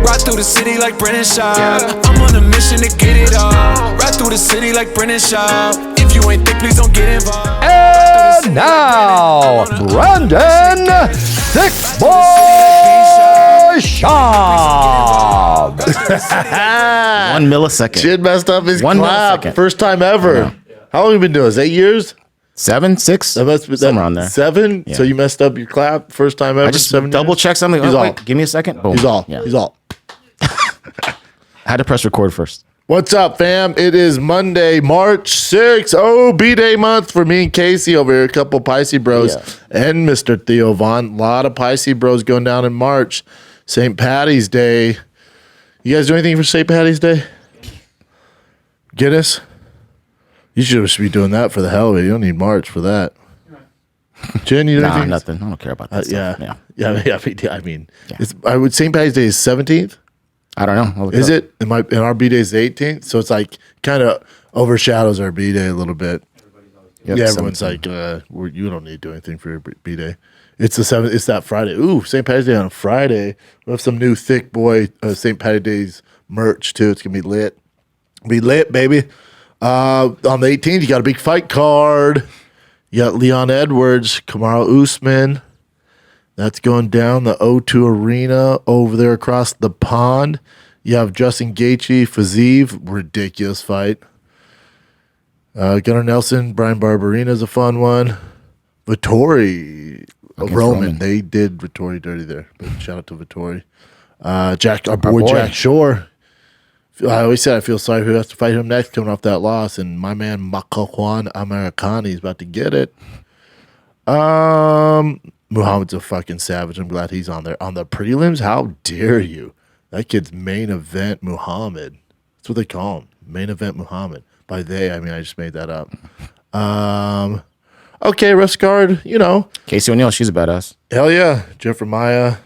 Ride through the city like Brennan Schaub. I'm on a mission to get it all. Ride through the city like Brennan Schaub. If you ain't thick, please don't get involved. And now, Brandon Thick Boy Schaub. 1 millisecond. Shit messed up his 1 clap. millisecond. First time ever. How long have you been doing this? 8 years? 7, 6? That must be somewhere on there. 7? Yeah. So you messed up your clap first time ever? I just 7 double years? checked something. He's Oh, all. wait, give me a second. Boom. He's all. Yeah. He's all. I had to press record first. What's up, fam? It is Monday, March 6th. Oh, B-Day month for me and Casey over here. A couple Pisces bros and Mr. Theo Vaughn. A lot of Pisces bros going down in March. St. Patty's Day. You guys do anything for St. Patty's Day? Guinness? You should just be doing that for the hell of it. You don't need March for that. Jen, you do anything? Nothing. I don't care about that stuff. I mean, I would St. Patty's Day is 17th. I don't know. I'll look Is up. it? And our B Day is the 18th, so it's like kind of overshadows our B Day a little bit. Yep, Yeah, everyone's 17. like, you don't need to do anything for your B Day. It's the 7th. It's that Friday. Ooh, St. Patty's Day on a Friday. We have some new Thick Boy St. Patty's Day's merch too. It's gonna be lit. Be lit, baby. On the 18th, you got a big fight card. You got Leon Edwards, Kamaru Usman. That's going down the O2 Arena over there across the pond. You have Justin Gaethje, Fiziev, ridiculous fight. Gunnar Nelson, Brian Barberina is a fun one. Vittori, Roman. They did Vittori dirty there, but shout out to Vittori. Our boy Jack Shore. I always said I feel sorry who has to fight him next coming off that loss, and my man Makwan Americani is about to get it. Muhammad's a fucking savage. I'm glad he's on there. On the prelims, how dare you? That kid's main event Muhammad. That's what they call him. Main event Muhammad. By they, I mean I just made that up. Okay, rest guard, Casey O'Neill, she's a badass. Hell yeah. Jeffrey Maya.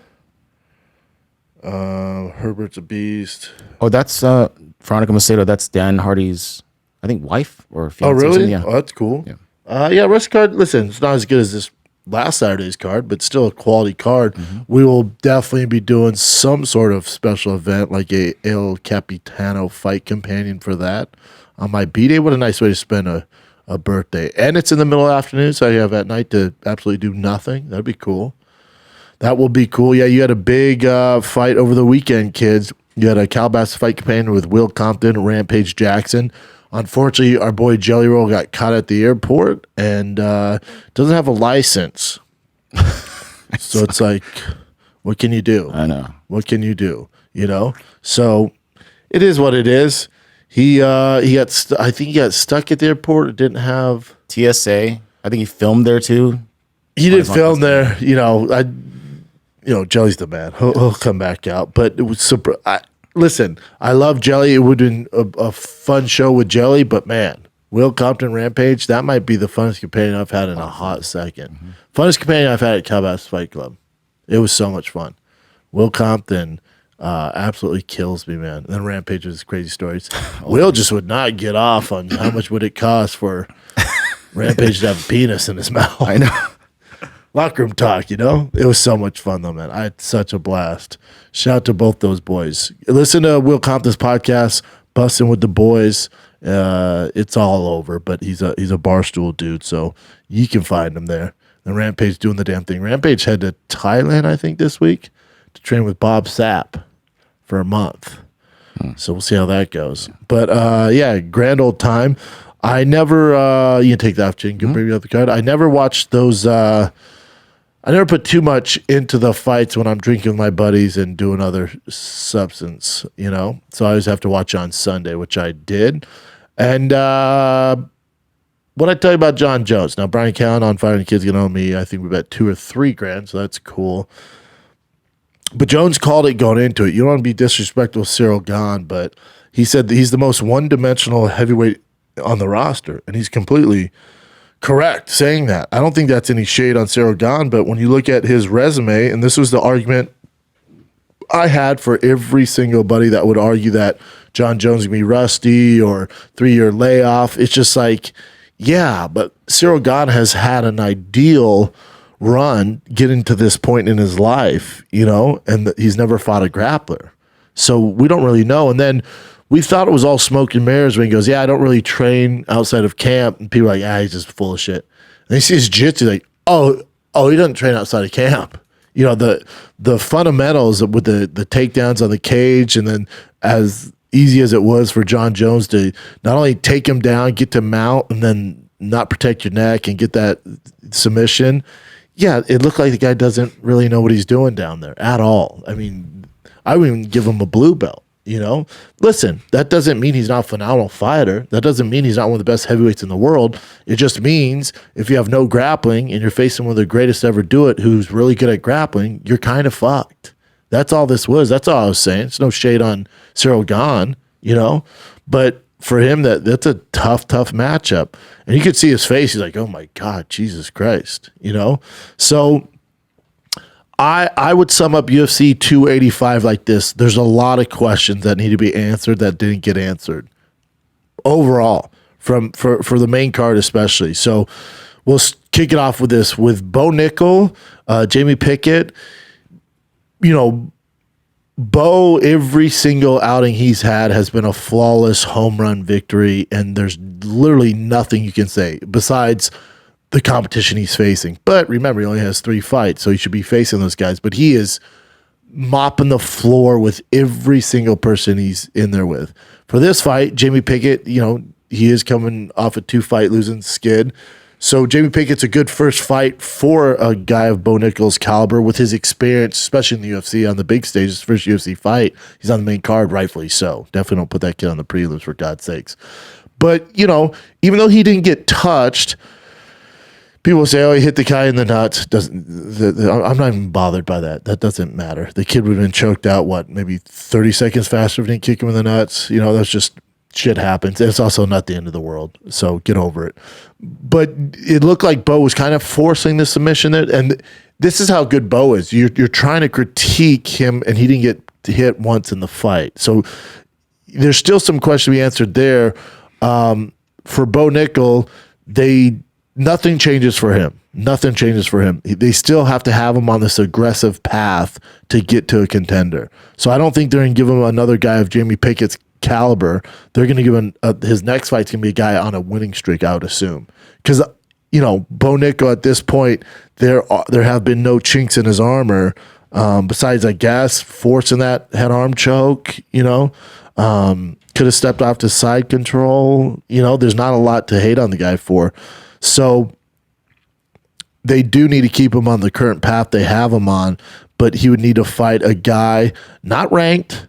Herbert's a beast. Oh, that's Veronica Macedo. That's Dan Hardy's, I think, wife or fiance. Oh, really? Yeah. Oh, that's cool. Yeah. Rest card. Listen, it's not as good as this last Saturday's card, but still a quality card. We will definitely be doing some sort of special event like a El Capitano fight companion for that on my B-Day. What a nice way to spend a birthday. And it's in the middle of the afternoon, so you have at night to absolutely do nothing. That'd be cool. That will be cool. Yeah, you had a big fight over the weekend, kids. You had a Calabasas fight companion with Will Compton, Rampage Jackson. Unfortunately, our boy Jelly Roll got caught at the airport and doesn't have a license. So it's like, what can you do? I know. What can you do? So it is what it is. He got I think he got stuck at the airport. It didn't have TSA. I think he filmed there too. He did film there. Jelly's the man. He'll come back out. But it was super. Listen, I love Jelly. It would have been a fun show with Jelly, but man, Will Compton Rampage, that might be the funnest companion I've had in a hot second. Funnest companion I've had at Calabasas Fight Club. It was so much fun. Will Compton absolutely kills me, man. And then Rampage was crazy stories. Will just would not get off on how much would it cost for Rampage to have a penis in his mouth. I know. Locker room talk, It was so much fun, though, man. I had such a blast. Shout out to both those boys. Listen to Will Compton's podcast, Bustin' with the Boys. It's all over, but he's a barstool dude, so you can find him there. And Rampage doing the damn thing. Rampage head to Thailand, I think, this week to train with Bob Sapp for a month. So we'll see how that goes. But, grand old time. I never, you can take that off, Jane. Bring me up the card. I never watched those, I never put too much into the fights when I'm drinking with my buddies and doing other substance, So I always have to watch on Sunday, which I did. And what I tell you about John Jones. Now, Brian Callen on Fire and the Kids Get On Me, I think we bet 2 or 3 grand, so that's cool. But Jones called it going into it. You don't want to be disrespectful with Ciryl Gane, but he said that he's the most one-dimensional heavyweight on the roster, and he's completely correct saying that. I don't think that's any shade on Ciryl Gane, but when you look at his resume, and this was the argument I had for every single buddy that would argue that John Jones is going to be rusty or 3-year layoff, it's just like, yeah, but Ciryl Gane has had an ideal run getting to this point in his life, you know, and he's never fought a grappler. So we don't really know. And then we thought it was all smoke and mirrors when he goes, yeah, I don't really train outside of camp. And people are like, he's just full of shit. And they see his jiu-jitsu, like, oh, he doesn't train outside of camp. You know, the fundamentals with the takedowns on the cage, and then as easy as it was for John Jones to not only take him down, get to mount, and then not protect your neck and get that submission. Yeah, it looked like the guy doesn't really know what he's doing down there at all. I mean, I would even give him a blue belt, you know? Listen, that doesn't mean he's not a phenomenal fighter. That doesn't mean he's not one of the best heavyweights in the world. It just means if you have no grappling and you're facing one of the greatest to ever do it who's really good at grappling, you're kind of fucked. That's all this was. That's all I was saying. It's no shade on Ciryl Gane, you know? But for him, that's a tough matchup. And you could see his face. He's like, oh, my God, Jesus Christ, you know? So I would sum up UFC 285 like this. There's a lot of questions that need to be answered that didn't get answered overall for the main card especially. So we'll kick it off with this. With Bo Nickal, Jamie Pickett, you know, Bo, every single outing he's had has been a flawless home run victory, and there's literally nothing you can say besides the competition he's facing. But remember, he only has 3 fights, so he should be facing those guys. But he is mopping the floor with every single person he's in there with. For this fight, Jamie Pickett, you know, he is coming off a 2-fight losing skid. So Jamie Pickett's a good first fight for a guy of Bo Nickal's caliber with his experience, especially in the UFC on the big stage. His first UFC fight, he's on the main card, rightfully so. Definitely don't put that kid on the prelims, for God's sakes. But, you know, even though he didn't get touched, people say, oh, he hit the guy in the nuts. I'm not even bothered by that. That doesn't matter. The kid would have been choked out, maybe 30 seconds faster if he didn't kick him in the nuts. You know, that's just shit happens. It's also not the end of the world, so get over it. But it looked like Bo was kind of forcing the submission there, and this is how good Bo is. You're trying to critique him, and he didn't get hit once in the fight. So there's still some questions to be answered there. For Bo Nickal, nothing changes for him. Nothing changes for him. They still have to have him on this aggressive path to get to a contender. So I don't think they're going to give him another guy of Jamie Pickett's caliber. They're going to give him his next fight's going to be a guy on a winning streak, I would assume. Because, you know, Bo Nickal at this point, there have been no chinks in his armor besides, I guess, forcing that head arm choke, you know. Could have stepped off to side control. You know, there's not a lot to hate on the guy for. So they do need to keep him on the current path they have him on, but he would need to fight a guy not ranked,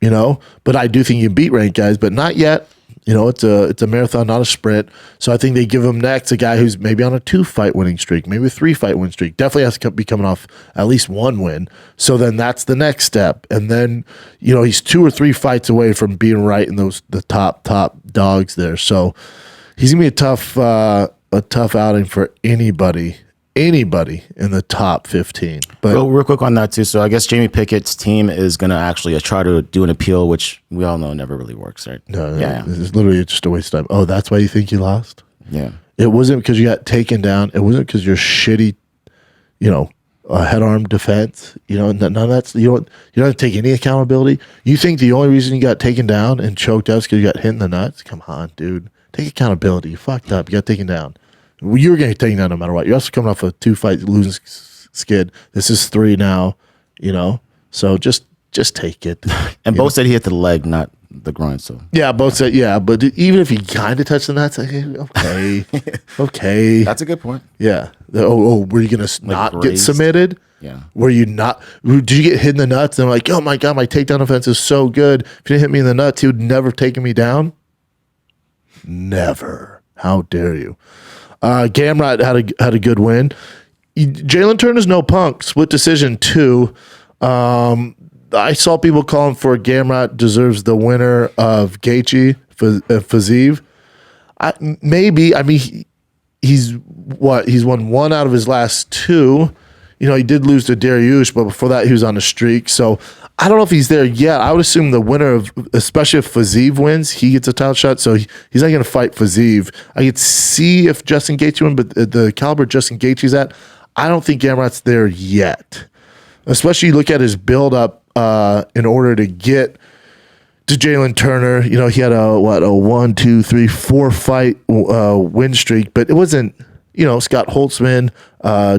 you know, but I do think you beat ranked guys, but not yet. You know, it's a marathon, not a sprint. So I think they give him next a guy who's maybe on a 2-fight winning streak, maybe a 3-fight win streak. Definitely has to be coming off at least 1 win. So then that's the next step. And then, you know, he's 2 or 3 fights away from being right in the top dogs there. So he's gonna be a tough outing for anybody in the top 15. But real quick on that too. So I guess Jamie Pickett's team is going to actually try to do an appeal, which we all know never really works, right? No, it's literally just a waste of time. Oh, that's why you think you lost? Yeah. It wasn't because you got taken down. It wasn't because you're shitty, you know, head arm defense. You know, none of that's, you don't have to take any accountability. You think the only reason you got taken down and choked out is because you got hit in the nuts? Come on, dude. Take accountability. You fucked up. You got taken down. You were getting taken down no matter what. You're also coming off a 2-fight losing skid. This is 3 now, you know. So just take it. And Bo said he hit the leg, not the groin. So yeah, Bo said but even if he kind of touched the nuts, okay, okay. That's a good point. Yeah. Were you gonna not get submitted? Yeah. Were you not? Did you get hit in the nuts? And I'm like, oh my God, my takedown offense is so good. If you didn't hit me in the nuts, he would never have taken me down. Never. How dare you? Gamrot had a good win. Jalen Turner's no punk. Split decision 2. I saw people calling for Gamrot deserves the winner of Gaethje Fiziev. Maybe. I mean, he's won 1 out of his last 2. You know, he did lose to Dariush, but before that, he was on a streak. So I don't know if he's there yet. I would assume the winner of, especially if Fiziev wins, he gets a title shot. So he's not going to fight Fiziev. I could see if Justin Gaethje wins, but the caliber Justin Gaethje's at, I don't think Gamrot's there yet. Especially look at his build up in order to get to Jalen Turner. You know, he had a 1, 2, 3, 4 fight win streak, but it wasn't, you know, Scott Holtzman,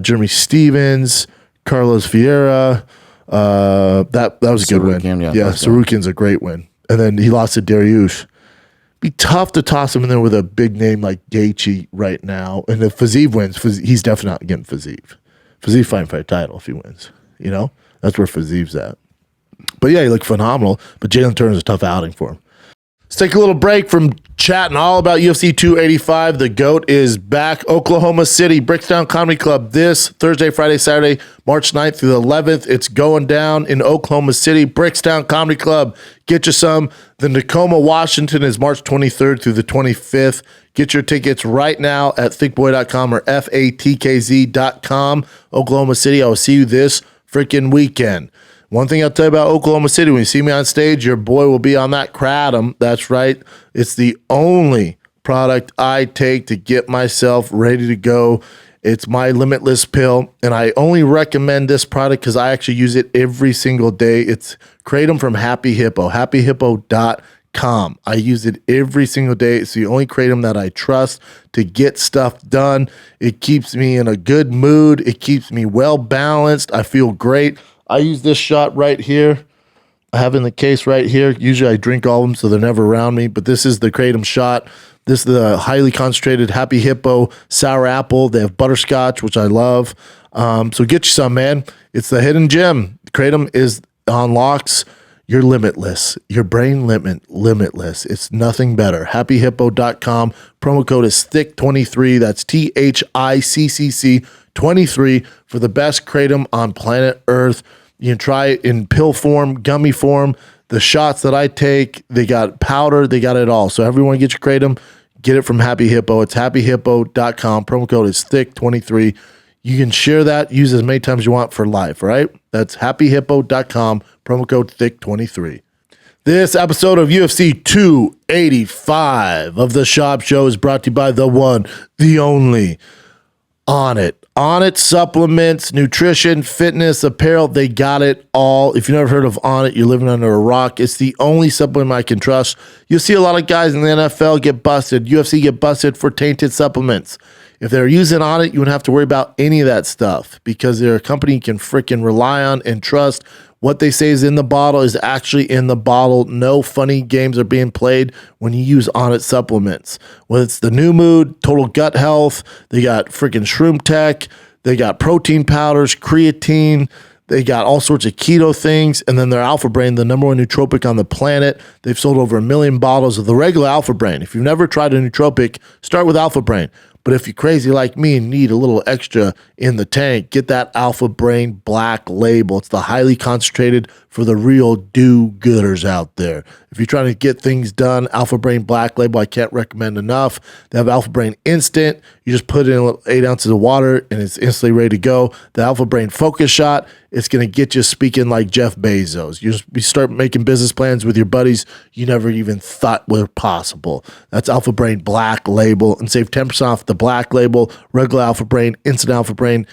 Jeremy Stevens, Carlos Vieira. That was a good win. Yeah, Sarukin's a great win. And then he lost to Dariush. Be tough to toss him in there with a big name like Gaethje right now. And if Fiziev wins, he's definitely not getting Fiziev. Fiziev fighting for a title if he wins. You know, that's where Fiziev's at. But yeah, he looked phenomenal. But Jalen Turner's a tough outing for him. Let's take a little break from chatting all about UFC 285. The GOAT is back. Oklahoma City, Brickstown Comedy Club this Thursday, Friday, Saturday, March 9th through the 11th. It's going down in Oklahoma City, Brickstown Comedy Club. Get you some. The Tacoma, Washington is March 23rd through the 25th. Get your tickets right now at thickboy.com or fatkz.com. Oklahoma City, I will see you this freaking weekend. One thing I'll tell you about Oklahoma City, when you see me on stage, your boy will be on that Kratom. That's right. It's the only product I take to get myself ready to go. It's my limitless pill, and I only recommend this product because I actually use it every single day. It's Kratom from Happy Hippo, happyhippo.com. I use it every single day. It's the only Kratom that I trust to get stuff done. It keeps me in a good mood. It keeps me well balanced. I feel great. I use this shot right here. I have in the case right here. Usually I drink all of them so they're never around me, but this is the Kratom shot. This is the highly concentrated Happy Hippo sour apple. They have butterscotch, which I love. So get you some, man. It's the hidden gem. Kratom is unlocks your limitless, your brain limitless. It's nothing better. happyhippo.com. Promo code is THICC23. That's THICCC 23 for the best Kratom on planet Earth. You can try it in pill form, gummy form. The shots that I take, they got powder, they got it all. So everyone get your Kratom, get it from Happy Hippo. It's happyhippo.com. Promo code is THICC23. You can share that, use as many times as you want for life, all right? That's happyhippo.com. Promo code THICC23. This episode of UFC 285 of the Schaub Show is brought to you by the one, the only, Onnit. Onnit supplements, nutrition, fitness, apparel, they got it all. If you've never heard of Onnit, you're living under a rock. It's the only supplement I can trust. You'll see a lot of guys in the NFL get busted, UFC get busted for tainted supplements. If they're using Onnit, you wouldn't have to worry about any of that stuff because they're a company you can freaking rely on and trust. What they say is in the bottle is actually in the bottle. No funny games are being played when you use Onnit supplements. Whether it's the New Mood, Total Gut Health, they got freaking Shroom Tech, they got protein powders, creatine, they got all sorts of keto things, and then their Alpha Brain, the number one nootropic on the planet. They've sold over 1 million bottles of the regular Alpha Brain. If you've never tried a nootropic, start with Alpha Brain. But if you're crazy like me and need a little extra in the tank, get that Alpha Brain Black Label. It's the highly concentrated for the real do-gooders out there. If you're trying to get things done, Alpha Brain Black Label, I can't recommend enough. They have Alpha Brain Instant. You just put it in 8 ounces of water and it's instantly ready to go. The Alpha Brain Focus Shot, it's going to get you speaking like Jeff Bezos. You start making business plans with your buddies you never even thought were possible. That's Alpha Brain Black Label, and save 10% off the Black Label, regular Alpha Brain, Instant Alpha Brain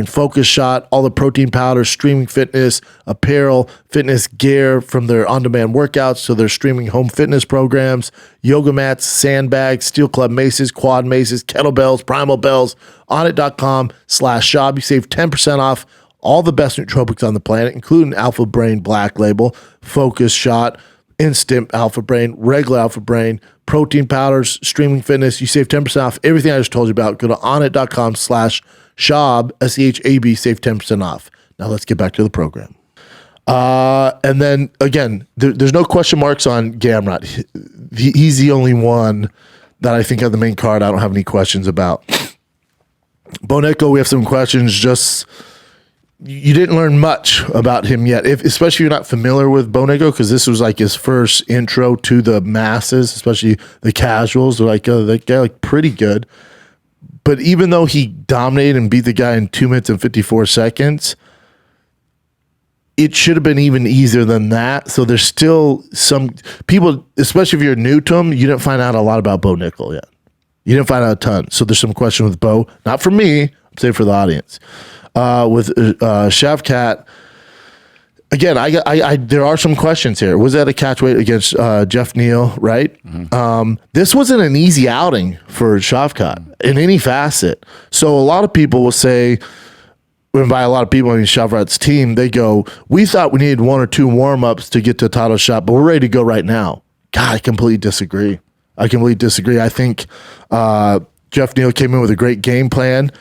Focus Shot, all the protein powders, streaming fitness, apparel, fitness gear from their on-demand workouts to their streaming home fitness programs, yoga mats, sandbags, steel club maces, quad maces, kettlebells, primal bells, onnit.com/shop. You save 10% off all the best nootropics on the planet, including Alpha Brain Black Label, Focus Shot, Instant Alpha Brain, regular Alpha Brain, protein powders, streaming fitness. You save 10% off everything I just told you about. Go to onnit.com/Schaub, SEHAB, save 10% off. Now let's get back to the program. And then again, there's no question marks on Gamrot. He's the only one that I think on the main card I don't have any questions about. Bo Nickal, we have some questions. Just you didn't learn much about him yet, especially if you're not familiar with Bo Nickal, because this was like his first intro to the masses, especially the casuals. They're like, oh, that guy like pretty good. But even though he dominated and beat the guy in 2 minutes and 54 seconds, it should have been even easier than that. So there's still some people, especially if you're new to him, you didn't find out a lot about Bo Nickal yet. You didn't find out a ton. So there's some questions with Bo, not from me, Save for the audience. With Shavkat, again, there are some questions here. Was that a catch weight against Jeff Neal, right? This wasn't an easy outing for Shavkat in any facet. So a lot of people will say, and by a lot of people, I mean Shavkat's team, they go, we thought we needed 1 or 2 warm-ups to get to a title shot, but we're ready to go right now. God, I completely disagree. I think Jeff Neal came in with a great game plan.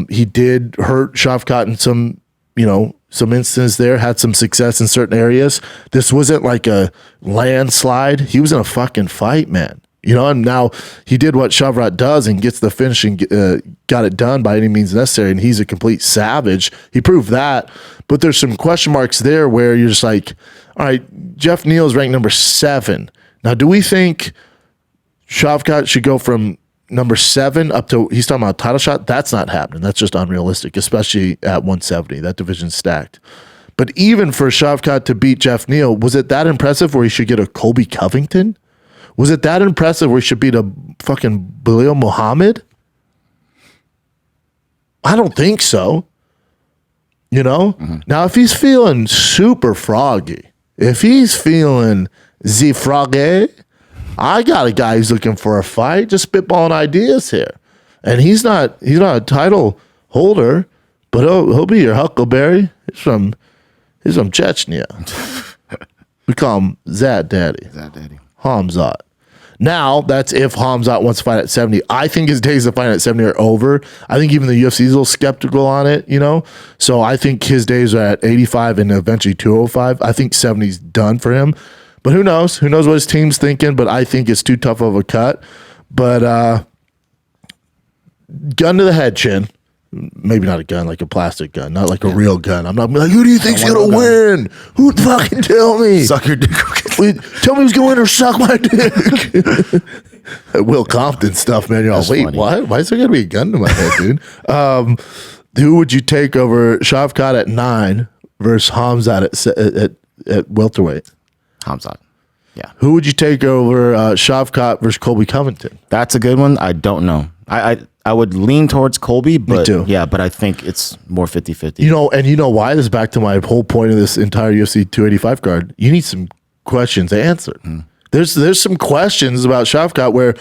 He did hurt Shavkat in some instances there, had some success in certain areas. This wasn't like a landslide. He was in a fucking fight, man. And now he did what Shavkat does and gets the finish and got it done by any means necessary, and he's a complete savage. He proved that, but there's some question marks there where you're just like, all right, Jeff Neal is ranked number 7. Now, do we think Shavkat should go from number 7 up to, he's talking about a title shot? That's not happening. That's just unrealistic, especially at 170. That division's stacked. But even for Shavkat to beat Jeff Neal, was it that impressive where he should get a Colby Covington? Was it that impressive where he should beat a fucking Belal Muhammad? I don't think so. Now, if he's feeling super froggy, if he's feeling froggy, I got a guy who's looking for a fight, just spitballing ideas here. And he's not a title holder, but he'll be your Huckleberry. He's from Chechnya. We call him Zad Daddy. Hamzat. Now, that's if Hamzat wants to fight at 70. I think his days of fighting at 70 are over. I think even the UFC is a little skeptical on it, So I think his days are at 85 and eventually 205. I think 70's done for him. But who knows? Who knows what his team's thinking? But I think it's too tough of a cut. But gun to the head, Chin. Maybe not a gun, like a plastic gun, not like a real gun. I'm not like, who do you think's gonna win? Who fucking tell me? Suck your dick. Tell me who's gonna win or suck my dick. Will Compton stuff, man. You're all, wait, funny. What? Why is there gonna be a gun to my head, dude? Who would you take over Shavkat at 9 versus Hamzat at welterweight? Hamzat. Yeah. Who would you take over Shavkat versus Colby Covington? That's a good one. I don't know. I would lean towards Colby, but Me too. Yeah, but I think it's more 50-50. And you know why? This is back to my whole point of this entire UFC 285 card. You need some questions answered. There's some questions about Shavkat where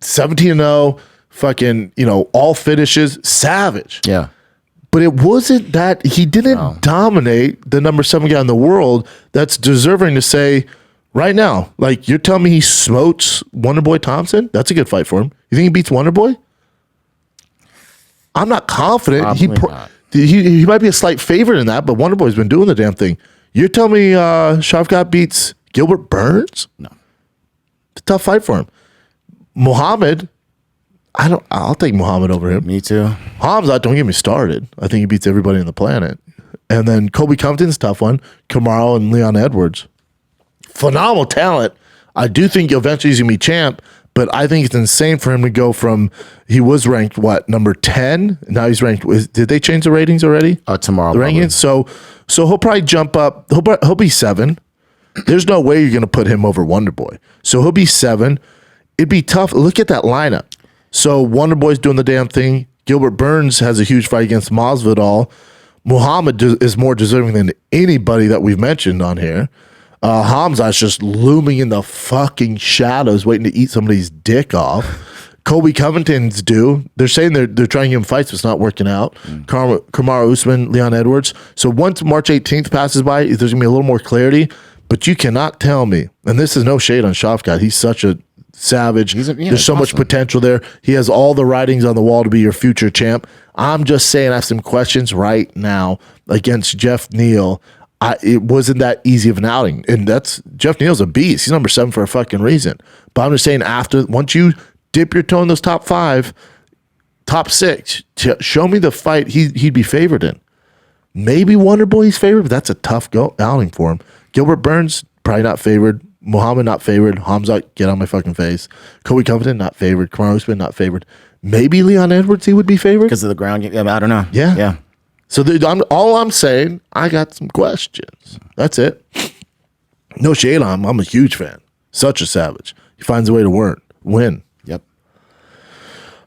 17-0, fucking, all finishes, savage. Yeah. But it wasn't that he didn't dominate the number 7 guy in the world that's deserving to say right now, like you're telling me he smokes Wonderboy Thompson? That's a good fight for him. You think he beats Wonderboy? I'm not confident. He might be a slight favorite in that, but Wonderboy's been doing the damn thing. You're telling me Shavkat beats Gilbert Burns? No. It's a tough fight for him. Muhammad, I'll take Muhammad over him. Me too. Hamzat, don't get me started. I think he beats everybody on the planet. And then Colby Covington's a tough one. Kamaru and Leon Edwards. Phenomenal talent. I do think eventually he's going to be champ, but I think it's insane for him to go from, he was ranked, number 10? Now he's ranked, did they change the ratings already? Tomorrow. The rankings? So he'll probably jump up, he'll be 7. There's no way you're going to put him over Wonderboy. So he'll be 7. It'd be tough. Look at that lineup. So Wonderboy's doing the damn thing. Gilbert Burns has a huge fight against Masvidal. Muhammad is more deserving than anybody that we've mentioned on here. Hamzat's just looming in the fucking shadows, waiting to eat somebody's dick off. Colby Covington's due. They're saying they're trying to give him fights, but it's not working out. Kamaru Usman, Leon Edwards. So once March 18th passes by, there's going to be a little more clarity. But you cannot tell me, and this is no shade on Shavkat. He's such a savage. There's so much potential there. He has all the writings on the wall to be your future champ. I'm just saying I have some questions right now against Jeff Neal. It wasn't that easy of an outing. And Jeff Neal's a beast. He's number 7 for a fucking reason. But I'm just saying once you dip your toe in those top 5, top 6, show me the fight he'd be favored in. Maybe Wonderboy's favored, but that's a tough outing for him. Gilbert Burns, probably not favored. Muhammad, not favored. Hamzat, get on my fucking face. Colby Covington, not favored. Kamaru Usman, not favored. Maybe Leon Edwards, he would be favored. Because of the ground game. I don't know. Yeah. So all I'm saying, I got some questions. That's it. No shade on him. I'm a huge fan. Such a savage. He finds a way to win. Yep.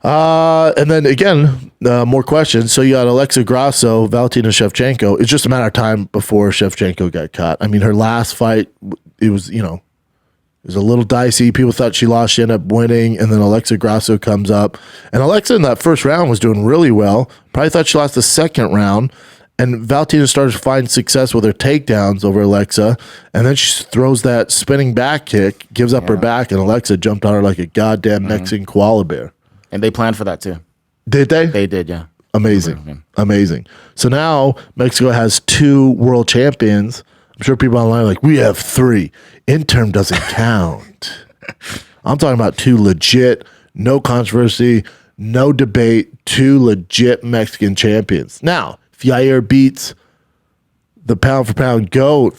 And then again, more questions. So you got Alexa Grasso, Valentina Shevchenko. It's just a matter of time before Shevchenko got caught. I mean, her last fight, it was a little dicey. People thought she lost. She ended up winning. And then Alexa Grasso comes up. And Alexa in that first round was doing really well. Probably thought she lost the second round. And Valentina started to find success with her takedowns over Alexa. And then she throws that spinning back kick, gives up her back, and Alexa jumped on her like a goddamn Mexican koala bear. And they planned for that too. Did they? They did, yeah. Amazing. Amazing. So now Mexico has 2 world champions. I'm sure people online are like, we have 3. Interim doesn't count. I'm talking about 2 legit, no controversy, no debate, 2 legit Mexican champions. Now, if Yair beats the pound-for-pound GOAT,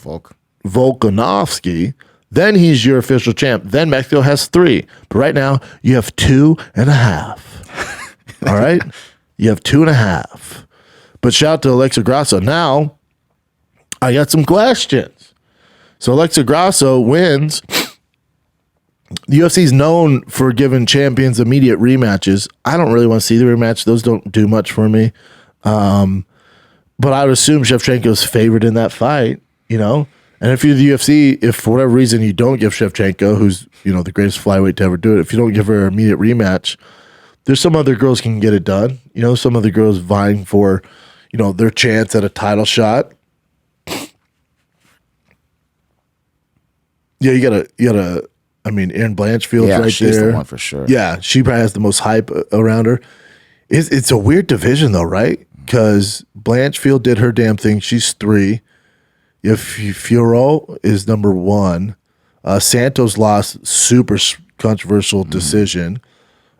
Volkanovski, then he's your official champ. Then Mexico has 3. But right now, you have 2.5. All right? You have 2.5. But shout out to Alexa Grasso. Now, I got some questions. So Alexa Grasso wins. The UFC is known for giving champions immediate rematches. I don't really want to see the rematch. Those don't do much for me. But I would assume Shevchenko's favored in that fight, And if you're the UFC, if for whatever reason you don't give Shevchenko, who's, the greatest flyweight to ever do it, if you don't give her an immediate rematch, there's some other girls can get it done. Some other girls vying for, their chance at a title shot. Yeah, you gotta. Erin Blanchfield's right she's there. The one for sure. Yeah, she probably has the most hype around her. It's a weird division though, right? Because Blanchfield did her damn thing. She's 3. Fiorot is number 1. Santos lost, super controversial decision.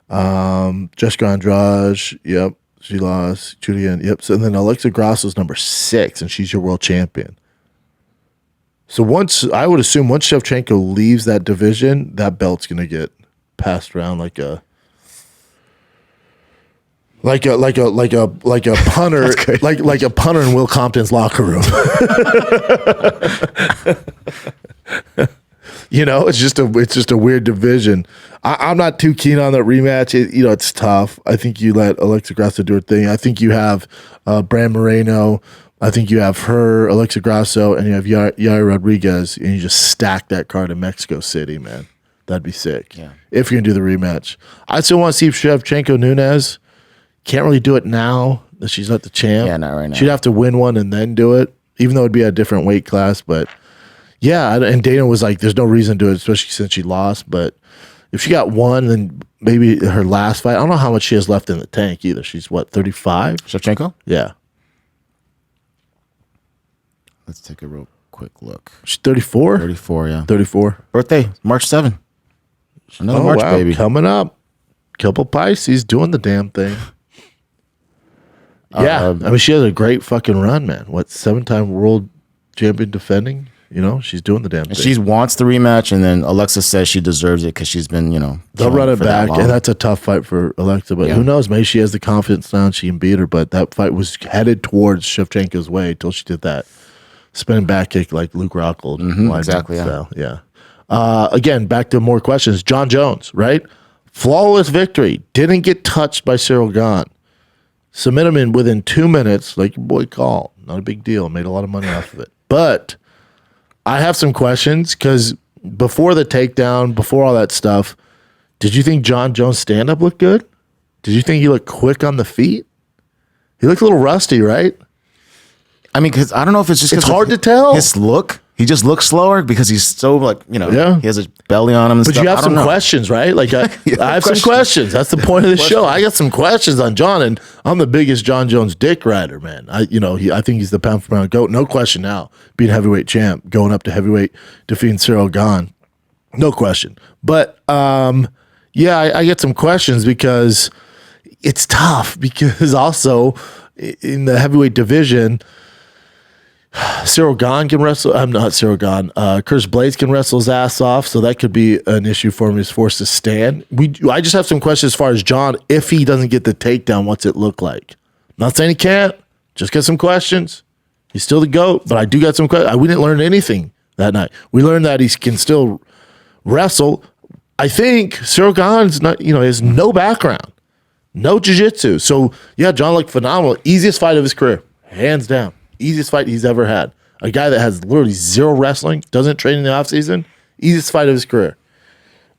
Jessica Andrade, yep, she lost. Julian, yep. So then Alexa Grasso's number 6, and she's your world champion. So I would assume once Shevchenko leaves that division, that belt's gonna get passed around like a punter, like a punter in Will Compton's locker room. It's just a weird division. I'm not too keen on that rematch. It's tough. I think you let Alexa Grasso do her thing. I think you have Brand Moreno. I think you have her, Alexa Grasso, and you have Yair Rodriguez, and you just stack that card in Mexico City, man. That'd be sick. Yeah. If you're gonna do the rematch, I still want to see Shevchenko Nunes. Can't really do it now that she's not the champ. Yeah, not right now. She'd have to win one and then do it, even though it'd be a different weight class. But yeah, and Dana was like, "There's no reason to do it, especially since she lost." But if she got one, then maybe her last fight. I don't know how much she has left in the tank either. She's what, 35? Shevchenko? Yeah. Let's take a real quick look. She's 34? 34, yeah. 34. Birthday, March 7. Another March baby. Coming up. Couple Pisces doing the damn thing. Yeah. She has a great fucking run, man. 7-time world champion defending? She's doing the damn thing. She wants the rematch, and then Alexa says she deserves it because she's been, they'll run it back, and that's a tough fight for Alexa. But who knows? Maybe she has the confidence now and she can beat her. But that fight was headed towards Shevchenko's way until she did that spinning back kick like Luke Rockhold. Exactly, yeah. Again, back to more questions. John Jones, right? Flawless victory. Didn't get touched by Ciryl Gane. Submit him in within 2 minutes, like your boy called. Not a big deal. Made a lot of money off of it. But I have some questions because before the takedown, before all that stuff, did you think John Jones' stand-up looked good? Did you think he looked quick on the feet? He looked a little rusty, right? Because I don't know if it's just it's hard to tell. His look. He just looks slower because he's so he has a belly on him and but stuff. You have some questions, right? Like I have some questions. That's the point of the show. I got some questions on John, and I'm the biggest John Jones dick rider, man. I think he's the pound for pound GOAT. No question now. Being heavyweight champ, going up to heavyweight, defeating Ciryl Gane. No question. But I get some questions because it's tough because also in the heavyweight division, Ciryl Gane can wrestle. I'm not Ciryl Gane. Curtis Blades can wrestle his ass off, so that could be an issue for him. He's forced to stand. I just have some questions as far as John. If he doesn't get the takedown, what's it look like? Not saying he can't. Just get some questions. He's still the GOAT, but I do got some questions. We didn't learn anything that night. We learned that he can still wrestle. I think Ciryl Gane's not. He has no background. No jiu-jitsu. So, yeah, John looked phenomenal. Easiest fight of his career, hands down. Easiest fight he's ever had. A guy that has literally zero wrestling, doesn't train in the offseason, easiest fight of his career.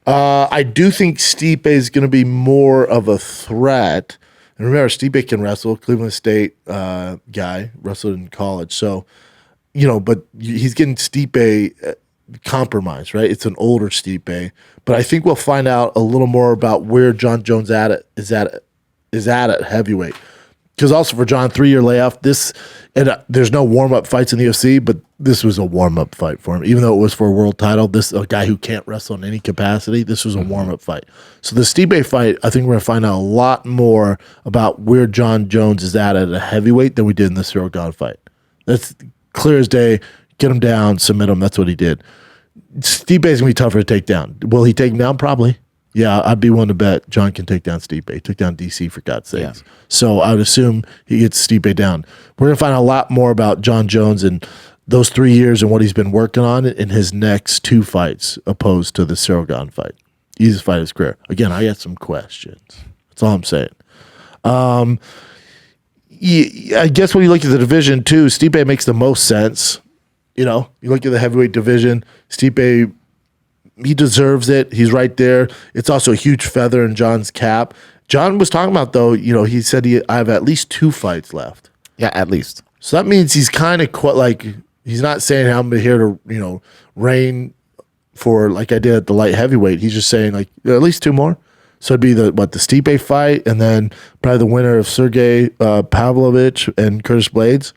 I do think Stipe is going to be more of a threat. And remember, Stipe can wrestle, Cleveland State guy, wrestled in college. So, but he's getting Stipe compromised, right? It's an older Stipe. But I think we'll find out a little more about where John Jones is at heavyweight. Because also for John, 3-year layoff, there's no warm-up fights in the UFC, but this was a warm-up fight for him. Even though it was for a world title, a guy who can't wrestle in any capacity, this was a warm-up fight. So the Stipe fight, I think we're going to find out a lot more about where John Jones is at a heavyweight than we did in the Ciryl Gane fight. That's clear as day. Get him down, submit him. That's what he did. Stipe is going to be tougher to take down. Will he take him down? Probably. Yeah, I'd be willing to bet John can take down Stipe. He took down DC, for God's sakes. Yeah. So I would assume he gets Stipe down. We're going to find out a lot more about John Jones and those 3 years and what he's been working on in his next 2 fights opposed to the Ciryl Gane fight. Easiest fight of his career. Again, I got some questions. That's all I'm saying. I guess when you look at the division too, Stipe makes the most sense. You look at the heavyweight division, Stipe, he deserves it. He's right there. It's also a huge feather in John's cap. John was talking about, though, he said I have at least 2 fights left. Yeah, at least. So that means he's kind of he's not saying I'm here to, reign for like I did at the light heavyweight. He's just saying at least 2 more. So it'd be the Stipe fight and then probably the winner of Sergey Pavlovich and Curtis Blades.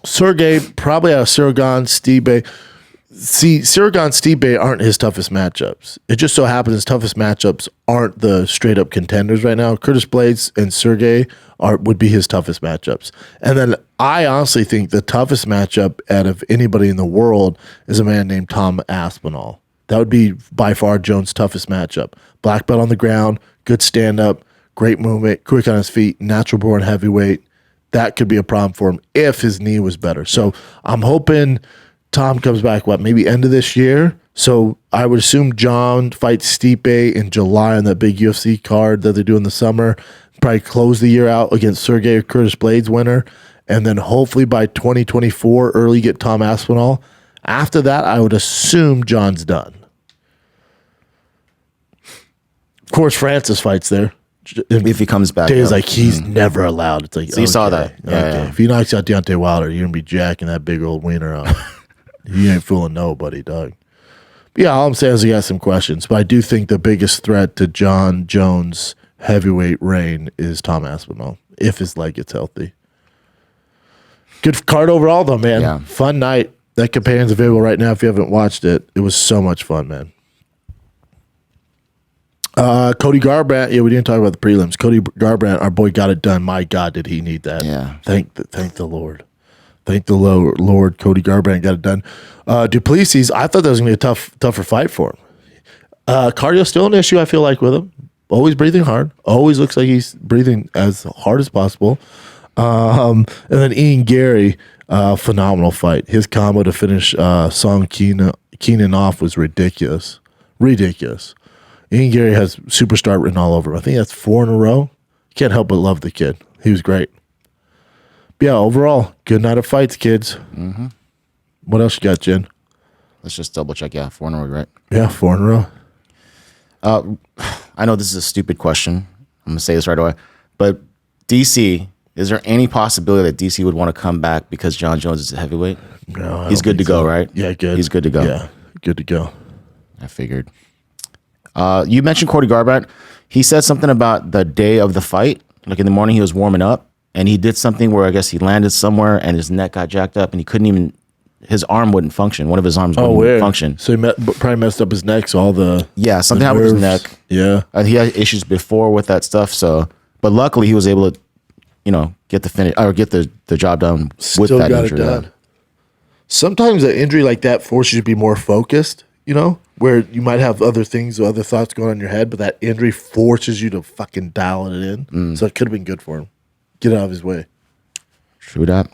Sergey probably out of Ciryl Gane, Stipe. See, Ciryl Gane, Stipe aren't his toughest matchups. It just so happens his toughest matchups aren't the straight-up contenders right now. Curtis Blades and Sergey would be his toughest matchups. And then I honestly think the toughest matchup out of anybody in the world is a man named Tom Aspinall. That would be by far Jones' toughest matchup. Black belt on the ground, good stand-up, great movement, quick on his feet, natural-born heavyweight. That could be a problem for him if his knee was better. So I'm hoping Tom comes back, maybe end of this year? So I would assume John fights Stipe in July on that big UFC card that they do in the summer. Probably close the year out against Sergey or Curtis Blades winner. And then hopefully by 2024, early get Tom Aspinall. After that, I would assume John's done. Of course, Francis fights there. If he comes back. Dave's he's never allowed. It's like, so you saw that. Yeah. If he knocks out Deontay Wilder, you're going to be jacking that big old wiener out. You ain't fooling nobody, Doug. But yeah, all I'm saying is he got some questions. But I do think the biggest threat to John Jones' heavyweight reign is Tom Aspinall, if his leg gets healthy. Good card overall, though, man. Yeah. Fun night. That companion's available right now if you haven't watched it. It was so much fun, man. Cody Garbrandt. Yeah, we didn't talk about the prelims. Cody Garbrandt, our boy, got it done. My God, did he need that? Yeah. Thank the Lord. Thank the Lord. Cody Garbrandt got it done. Duplessis, I thought that was going to be a tougher fight for him. Cardio still an issue, I feel like, with him. Always breathing hard. Always looks like he's breathing as hard as possible. And then Ian Gary, phenomenal fight. His combo to finish Song Keenan off was ridiculous. Ridiculous. Ian Gary has superstar written all over him. I think that's 4 in a row. Can't help but love the kid. He was great. But yeah, overall, good night of fights, kids. Mm-hmm. What else you got, Jen? Let's just double check. Yeah, 4 in a row, right? Yeah, 4 in a row. I know this is a stupid question. I'm going to say this right away. But DC, is there any possibility that DC would want to come back because John Jones is a heavyweight? No, he's good to go, right? Yeah, good. He's good to go. Yeah, good to go. I figured. You mentioned Cody Garbrandt. He said something about the day of the fight. Like in the morning, he was warming up, and he did something where I guess he landed somewhere, and his neck got jacked up, and he couldn't even. His arm wouldn't function. One of his arms wouldn't function. So he probably messed up his neck. So all the something happened with his neck. Yeah, he had issues before with that stuff. So, but luckily he was able to, get the finish or get the job done with that injury. Done. Sometimes an injury like that forces you to be more focused. Where you might have other things or other thoughts going on in your head, but that injury forces you to fucking dial it in. So it could have been good for him. Get out of his way. True that.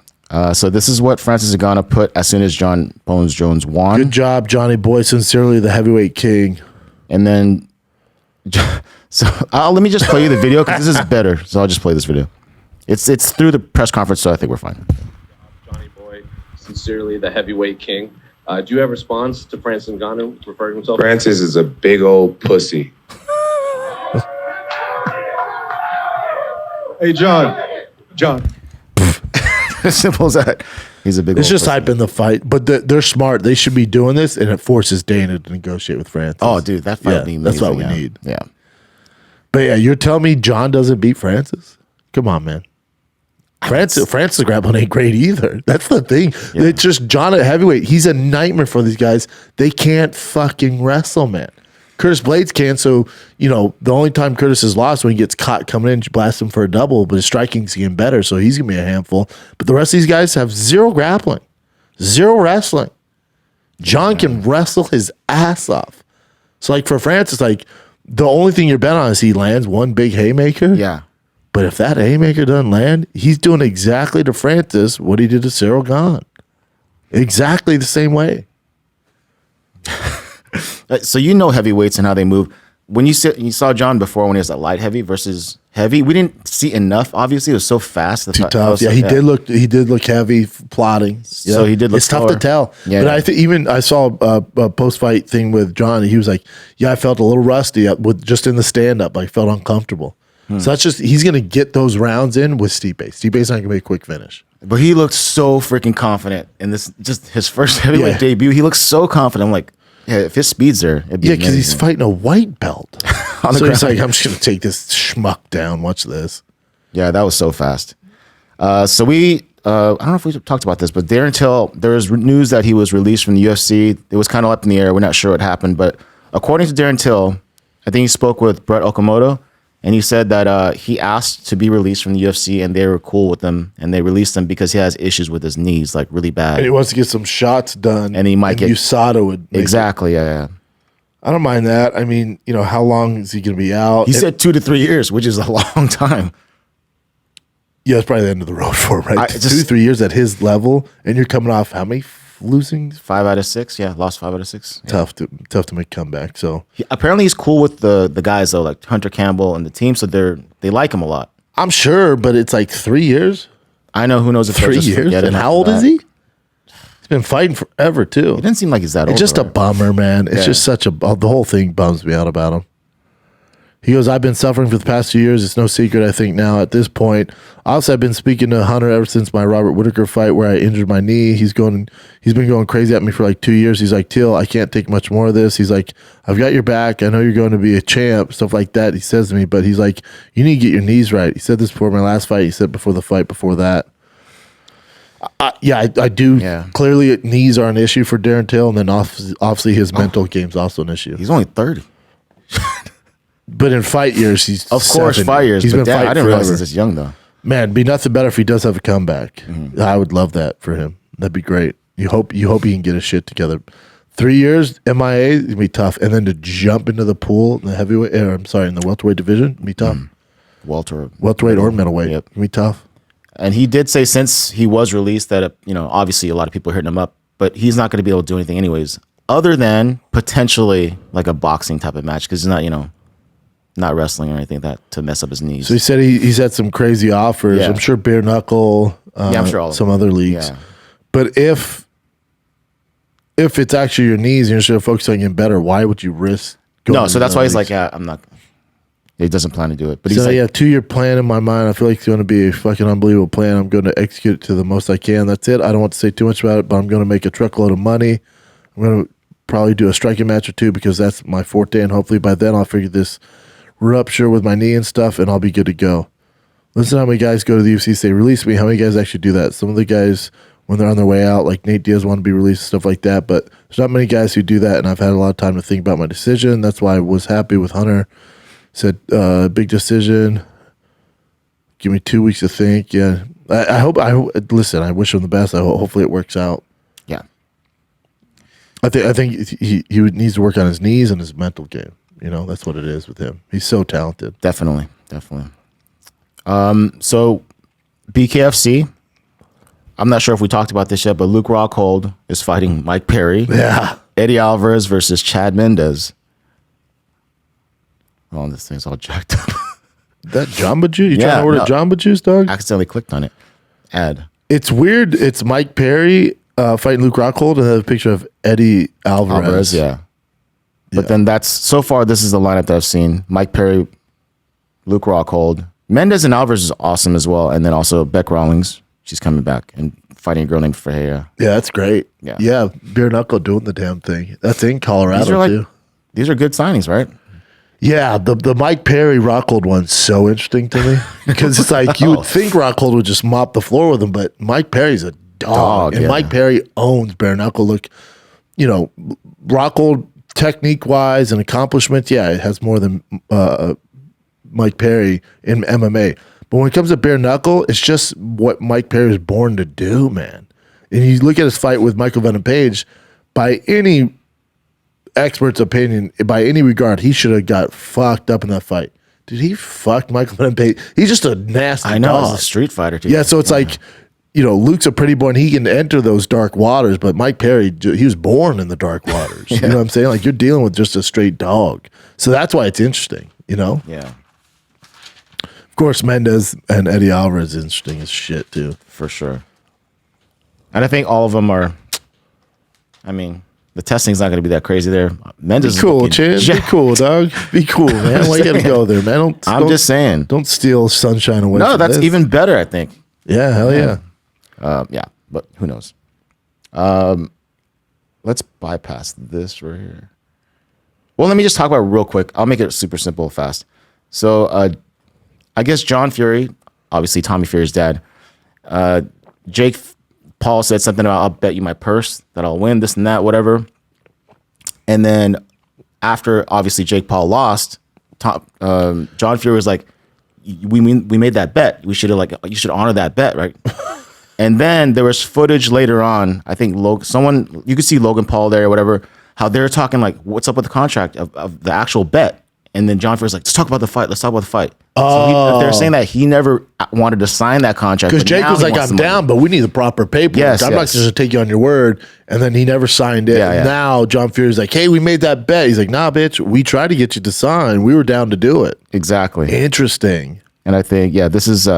So this is what Francis Ngannou put as soon as John Bones Jones won. Good job, Johnny boy. Sincerely, the heavyweight king. And then So let me just play you the video because this is better. So I'll just play this video. It's through the press conference, so I think we're fine. Johnny Boy, sincerely the heavyweight king. Do you have a response to Francis Ngannou referring to himself? Francis is a big old pussy. Hey, John. As simple as that. He's a big. It's old just pussy. hyping the fight, but they're smart. They should be doing this, and it forces Dana to negotiate with Francis. Oh, dude, that fight would be amazing. that's what we yeah. need. Yeah. But yeah, you're telling me John doesn't beat Francis? Come on, man. Francis grappling ain't great either. That's the thing. Yeah. It's just John at heavyweight. He's a nightmare for these guys. They can't fucking wrestle, man. Curtis Blades can. So, the only time Curtis has lost when he gets caught coming in, you blast him for a double, but his striking's getting better, so he's going to be a handful. But the rest of these guys have zero grappling, zero wrestling. John can wrestle his ass off. So, like, for Francis, like, the only thing you're betting on is he lands one big haymaker. Yeah. But if that haymaker doesn't land, he's doing exactly to Francis what he did to Ciryl Gane. Exactly the same way. So heavyweights and how they move. When you saw John before when he was at light heavy versus heavy, we didn't see enough. Obviously, it was so fast. Too tough. Yeah, he did look heavy, plotting. So Yeah. he did look It's tough to slower. tell. Yeah, But yeah. I think I saw a post fight thing with John. And he was like, "Yeah, I felt a little rusty with just in the stand up. I felt uncomfortable." So that's just he's gonna get those rounds in with Stipe. Stipe's not gonna be a quick finish. But he looked so freaking confident in this, just his first heavyweight Yeah. debut. He looked so confident. I'm like, yeah, if his speed's there, it'd be Yeah, because he's amazing. fighting a white belt. On the So he's ground. like, "I'm just gonna take this schmuck down. Watch this." Yeah, that was so fast. So we, I don't know if we talked about this, but there was news that he was released from the UFC. It was kind of up in the air. We're not sure what happened, but according to Darren Till, I think he spoke with Brett Okamoto, and he said that he asked to be released from the UFC, and they were cool with him, and they released him because he has issues with his knees, like really bad. And he wants to get some shots done. And he might get- USADA would make Exactly, yeah. I don't mind that. I mean, how long is he going to be out? He said 2 to 3 years, which is a long time. Yeah, it's probably the end of the road for him, right? I 2-3 years at his level, and you're coming off how many losing? 5 out of 6, yeah, lost 5 out of 6. Yeah. Tough to make a comeback. So Apparently, he's cool with the guys though, like Hunter Campbell and the team, so they like him a lot. I'm sure, but it's like 3 years. I know who knows if they'll 3 just years. forget him And after how old is that. he? He's been fighting forever too. He doesn't seem like he's that old. It's just a right? bummer, man. It's Yeah. just such a the whole thing bums me out about him. He goes, "I've been suffering for the past 2 years. It's no secret, I think, now at this point. Also, I've been speaking to Hunter ever since my Robert Whittaker fight where I injured my knee. He's been going crazy at me for like 2 years. He's like, Till, I can't take much more of this. He's like, I've got your back. I know you're going to be a champ, stuff like that. He says to me, but he's like, you need to get your knees right. He said this before my last fight. He said before the fight before that. I do. Yeah. Clearly, knees are an issue for Darren Till, and then obviously his mental game's also an issue. He's only 30. But in fight years, he's Of course, 70. 5 years. He's But been damn, fighting I didn't realize forever. he's this young though. Man, it'd be nothing better if he does have a comeback. Mm-hmm. I would love that for him. That'd be great. You hope he can get his shit together. 3 years MIA is gonna be tough, and then to jump into the pool in the heavyweight, in the welterweight division, it'd be tough. Welterweight or middleweight, Yep. it'd be tough. And he did say since he was released that obviously a lot of people are hitting him up, but he's not going to be able to do anything anyways, other than potentially like a boxing type of match because he's not not wrestling or anything like that to mess up his knees. So he said he's had some crazy offers. Yeah. I'm sure bare knuckle. I'm sure all of some them. other leagues. Yeah. But if it's actually your knees and you're sort of focused on getting better, why would you risk? going No, so to that's the why he's leagues? like, yeah, I'm not. He doesn't plan to do it, but he's So like, yeah, 2-year plan in my mind. I feel like it's going to be a fucking unbelievable plan. I'm going to execute it to the most I can. That's it. I don't want to say too much about it, but I'm going to make a truckload of money. I'm going to probably do a striking match or two because that's my forte, and hopefully by then I'll figure this rupture with my knee and stuff, and I'll be good to go. Listen to how many guys go to the UFC, say, release me. How many guys actually do that? Some of the guys, when they're on their way out, like Nate Diaz want to be released and stuff like that, but there's not many guys who do that, and I've had a lot of time to think about my decision. That's why I was happy with Hunter. Said, big decision. Give me 2 weeks to think. Yeah. I hope, listen, I wish him the best. Hopefully it works out. yeah, I think he needs to work on his knees and his mental game. That's what it is with him. He's so talented. definitely. So BKFC. I'm not sure if we talked about this yet, but Luke Rockhold is fighting Mike Perry. Yeah. Eddie Alvarez versus Chad Mendes. Oh, this thing's all jacked up. That Jamba Juice? You Yeah, trying to order no. Jamba Juice, dog? Accidentally clicked on it. Ad. It's weird. It's Mike Perry fighting Luke Rockhold, and then a picture of Eddie Alvarez. Yeah. But then that's so far. This is the lineup that I've seen: Mike Perry, Luke Rockhold, Mendes, and Alvarez is awesome as well. And then also Beck Rawlings. She's coming back and fighting a girl named Ferreira. Yeah, that's great. Yeah. Bare Knuckle doing the damn thing. That's in Colorado too. These are good signings, right? Yeah, the Mike Perry Rockhold one's so interesting to me because it's like you would think Rockhold would just mop the floor with him, but Mike Perry's a dog, and yeah. Mike Perry owns bare knuckle. Look, Rockhold technique wise and accomplishment, yeah, it has more than Mike Perry in MMA. But when it comes to bare knuckle, it's just what Mike Perry was born to do, man. And you look at his fight with Michael Venom Page, by any expert's opinion, by any regard, he should have got fucked up in that fight. Did he fuck Michael Venom Page? He's just a nasty I know. dog. He's a street fighter, too. Yeah, so it's like, Luke's a pretty boy and he can enter those dark waters, but Mike Perry, he was born in the dark waters. You know what I'm saying? Like, you're dealing with just a straight dog. So that's why it's interesting, Yeah, Of course, Mendes and Eddie Alvarez is interesting as shit, too. for sure. And I think all of them are, the testing's not going to be that crazy there. Mendes Be cool, is Chan. Be cool, dog. Be cool, man. Why you got to go there, man? I'm just saying. Don't steal sunshine away No, from that's this. even better, I think. Yeah, hell yeah. Yeah, but who knows? Let's bypass this right here. Well, let me just talk about it real quick. I'll make it super simple, fast. So, I guess John Fury, obviously Tommy Fury's dad, Jake Paul said something about, I'll bet you my purse that I'll win, this and that, whatever. And then after, obviously, Jake Paul lost, John Fury was like, we made that bet. You should honor that bet, right? And then there was footage later on. I think you could see Logan Paul there or whatever, how they're talking like, what's up with the contract of the actual bet? And then John Fury's like, let's talk about the fight. So they're saying that he never wanted to sign that contract. Because Jake was like, I'm down, but we need the proper paperwork. Yes, I'm not yes. just going to take you on your word. And then he never signed it. Yeah, yeah. Now John Fury's like, hey, we made that bet. He's like, nah, bitch, we tried to get you to sign. We were down to do it. Exactly. Interesting. And I think, this is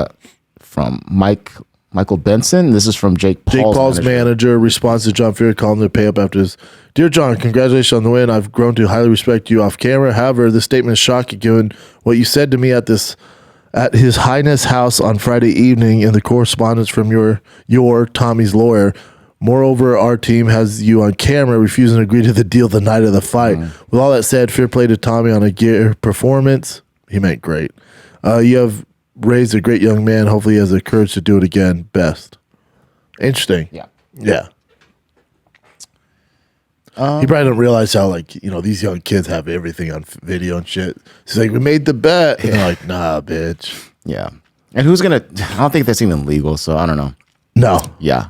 from Michael Benson. This is from Jake Paul's manager responds to John Fury calling him to pay up after his. Dear John, congratulations on the win. I've grown to highly respect you off camera. However, this statement is shocking given what you said to me at His Highness house on Friday evening in the correspondence from your Tommy's lawyer. Moreover, our team has you on camera refusing to agree to the deal the night of the fight. With all that said, fair play to Tommy on a gear performance. He meant great. You have raised a great young man. Hopefully he has the courage to do it again. Best. Interesting. Yeah. He probably don't realize how, these young kids have everything on video and shit. He's like, we made the bet. And they're like, nah, bitch. Yeah. And who's going to, I don't think that's even legal. So I don't know. No. Yeah.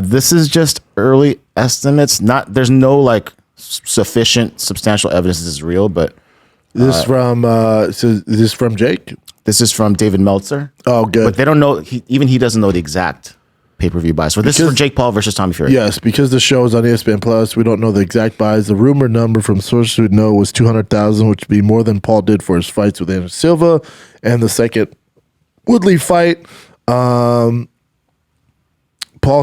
This is just early estimates. There's no sufficient substantial evidence this is real, but This is from Jake? this is from David Meltzer. Oh, good. But they don't know, he doesn't know the exact pay-per-view buy. So this is for Jake Paul versus Tommy Fury. Yes, because the show is on ESPN Plus, we don't know the exact buys. The rumored number from sources who know was 200,000, which would be more than Paul did for his fights with Anderson Silva and the second Woodley fight. Paul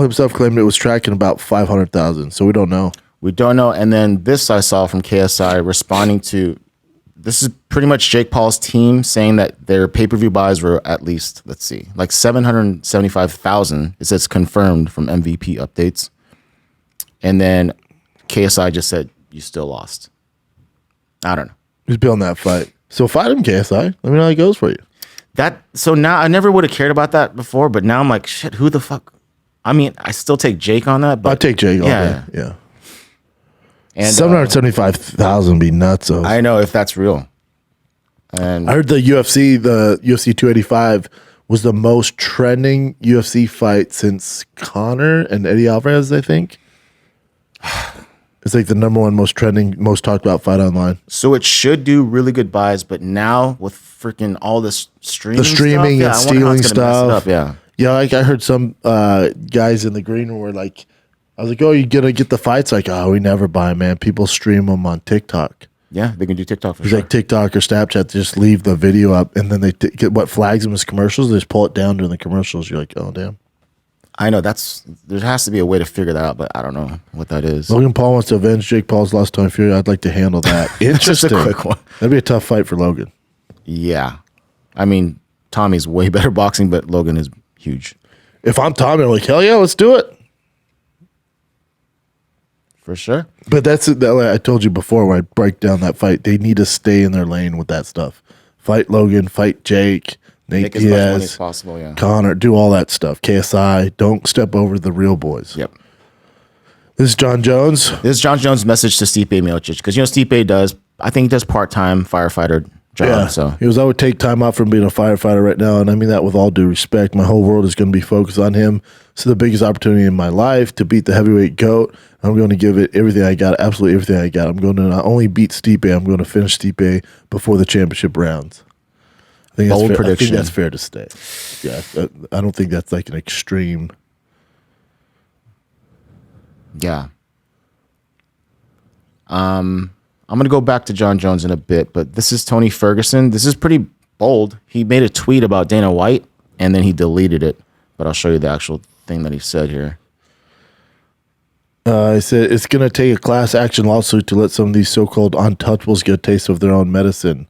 himself claimed it was tracking about 500,000, so we don't know. We don't know. And then this I saw from KSI responding to, this is pretty much Jake Paul's team saying that their pay-per-view buys were at least, 775,000. It says confirmed from MVP updates. And then KSI just said, you still lost. I don't know. He's building that fight. So fight him, KSI. Let me know how it goes for you. So now I never would have cared about that before, but now I'm like, shit, who the fuck? I mean, I still take Jake on that, but I'll take Jake all yeah. day. Yeah. And 775,000 would be nuts. I know if that's real. And I heard the UFC 285 was the most trending UFC fight since Conor and Eddie Alvarez, I think. It's like the number one most trending, most talked about fight online. so it should do really good buys, but now with freaking all this streaming, The streaming and stuff, I wonder how stealing it's gonna mess it stuff. up, yeah. Yeah, like I heard some guys in the green room were like, I was like, oh, you gonna get the fights? Like, oh, we never buy 'em, man. People stream them on TikTok. Yeah, they can do TikTok for It's sure. like TikTok or Snapchat, they just leave the video up, and then they get what flags them as commercials. They just pull it down during the commercials. You're like, oh damn. I know there has to be a way to figure that out, but I don't know what that is. Logan Paul wants to avenge Jake Paul's lost Tony Fury. I'd like to handle that. Interesting. Just a quick one. That'd be a tough fight for Logan. Yeah, I mean Tommy's way better boxing, but Logan is huge If I'm Tommy, I'm like, hell yeah, let's do it. for sure. But that's like I told you before when I break down that fight. They need to stay in their lane with that stuff. Fight Logan, fight Jake, Nate Make as much money as Diaz, possible. Yeah. Conor, do all that stuff. KSI, don't step over the real boys. Yep. This is John Jones. This is John Jones' message to Stipe Miocic because Stipe does. I think he does part-time firefighter job. So he was, I would take time out from being a firefighter right now, and I mean that with all due respect. My whole world is going to be focused on him. It's the biggest opportunity in my life to beat the heavyweight GOAT. I'm going to give it everything I got, absolutely everything I got. I'm going to not only beat Stipe, I'm going to finish Stipe before the championship rounds. I think that's Bold fair. prediction. I think that's fair to stay. Yeah, I don't think that's like an extreme. yeah. I'm gonna go back to John Jones in a bit, but this is Tony Ferguson. This is pretty bold. He made a tweet about Dana White and then he deleted it. But I'll show you the actual thing that he said here. I said it's going to take a class action lawsuit to let some of these so-called untouchables get a taste of their own medicine.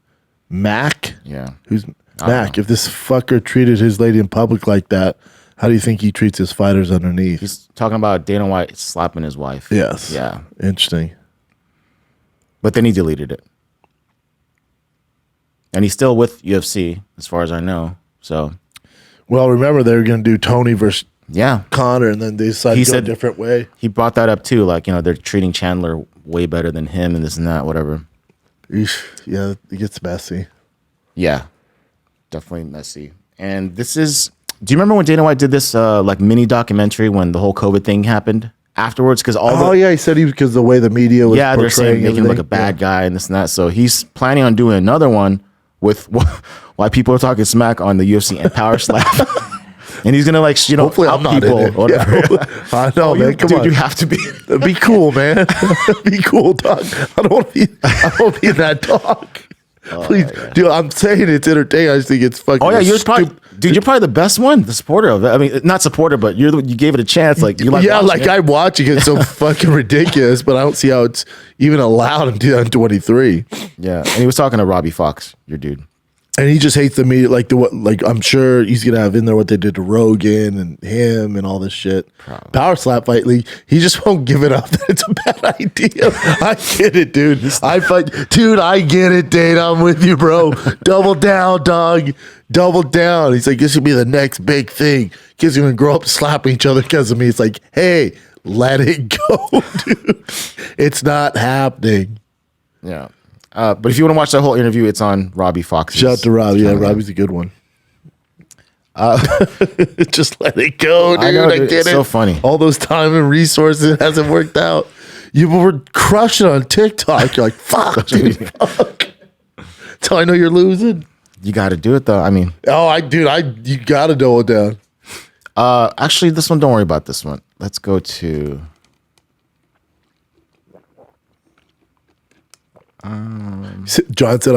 Mac? Yeah. Who's Mac? If this fucker treated his lady in public like that, how do you think he treats his fighters underneath? He's talking about Dana White slapping his wife. Yes. Yeah. Interesting. But then he deleted it. And he's still with UFC, as far as I know. So, Well, remember they were going to do Tony versus yeah. Connor, and then they decided He to go a said- different way. He brought that up too. Like, they're treating Chandler way better than him and this and that, whatever. Eesh. Yeah, it gets messy. Yeah. Definitely messy. And this is, do you remember when Dana White did this like mini documentary when the whole COVID thing happened afterwards? Because all Oh, yeah, he said he was because the way the media was yeah, they're saying portraying making him look a everything. bad guy and this and that. So he's planning on doing another one with why people are talking smack on the UFC and Power Slap. And he's gonna Hopefully help I'm not people. in it. Or whatever. Yeah. I know, man. Come dude, on. you have to be. Be cool, man. Be cool, dog. I don't want to be in that dog. Please, dude. I'm saying it's entertaining. I just think it's fucking. Oh yeah, you're probably the best one, the supporter of it. I mean, not supporter, but you gave it a chance. Like you like, yeah, watching like it. I'm watching it. So fucking ridiculous, but I don't see how it's even allowed in 2023. Yeah, and he was talking to Robbie Fox, your dude. And he just hates the media. Like I'm sure he's gonna have in there what they did to Rogan and him and all this shit. Probably. Power slap fight league. He just won't give it up. It's a bad idea. I get it, dude. I get it, Dane. I'm with you, bro. Double down, dog. Double down. He's like, this should be the next big thing. Kids are gonna grow up slapping each other because of me. It's like, hey, let it go, dude. It's not happening. Yeah. But if you want to watch that whole interview, it's on Robbie Fox's Shout out to Rob. Yeah, channel. Robbie's a good one. Just let it go, dude. I know, dude. I get It's it. so funny. All those time and resources it hasn't worked out. You were crushing on TikTok. You're like, fuck, dude. Fuck. That's how I know you're losing. You got to do it though. I mean, You gotta double down. actually, this one. Don't worry about this one. Let's go to. John said,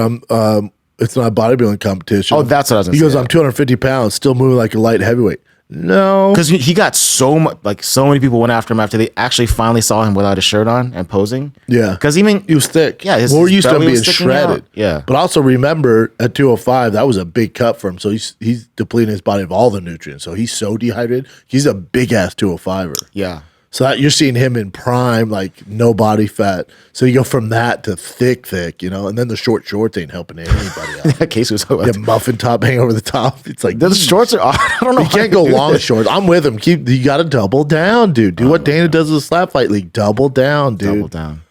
it's not a bodybuilding competition. Oh, that's what I was gonna He goes, say. I'm 250 pounds, still moving like a light heavyweight. No. Because he got so much, like so many people went after him after they actually finally saw him without a shirt on and posing. Yeah. Because even He was thick. Yeah, his We're used to him belly being was sticking out. shredded. Yeah. But also remember at 205, that was a big cut for him. So he's depleting his body of all the nutrients. So he's so dehydrated. He's a big ass 205er. yeah, So you're seeing him in prime, like no body fat. So you go from that to thick, and then the short shorts ain't helping anybody out. that case was. The muffin top hang over the top. It's like The shorts are. I don't know. you can't go long shorts. I'm with him. You got to double down, dude. Do what Dana does with the slap fight league. Double down, dude. Double down.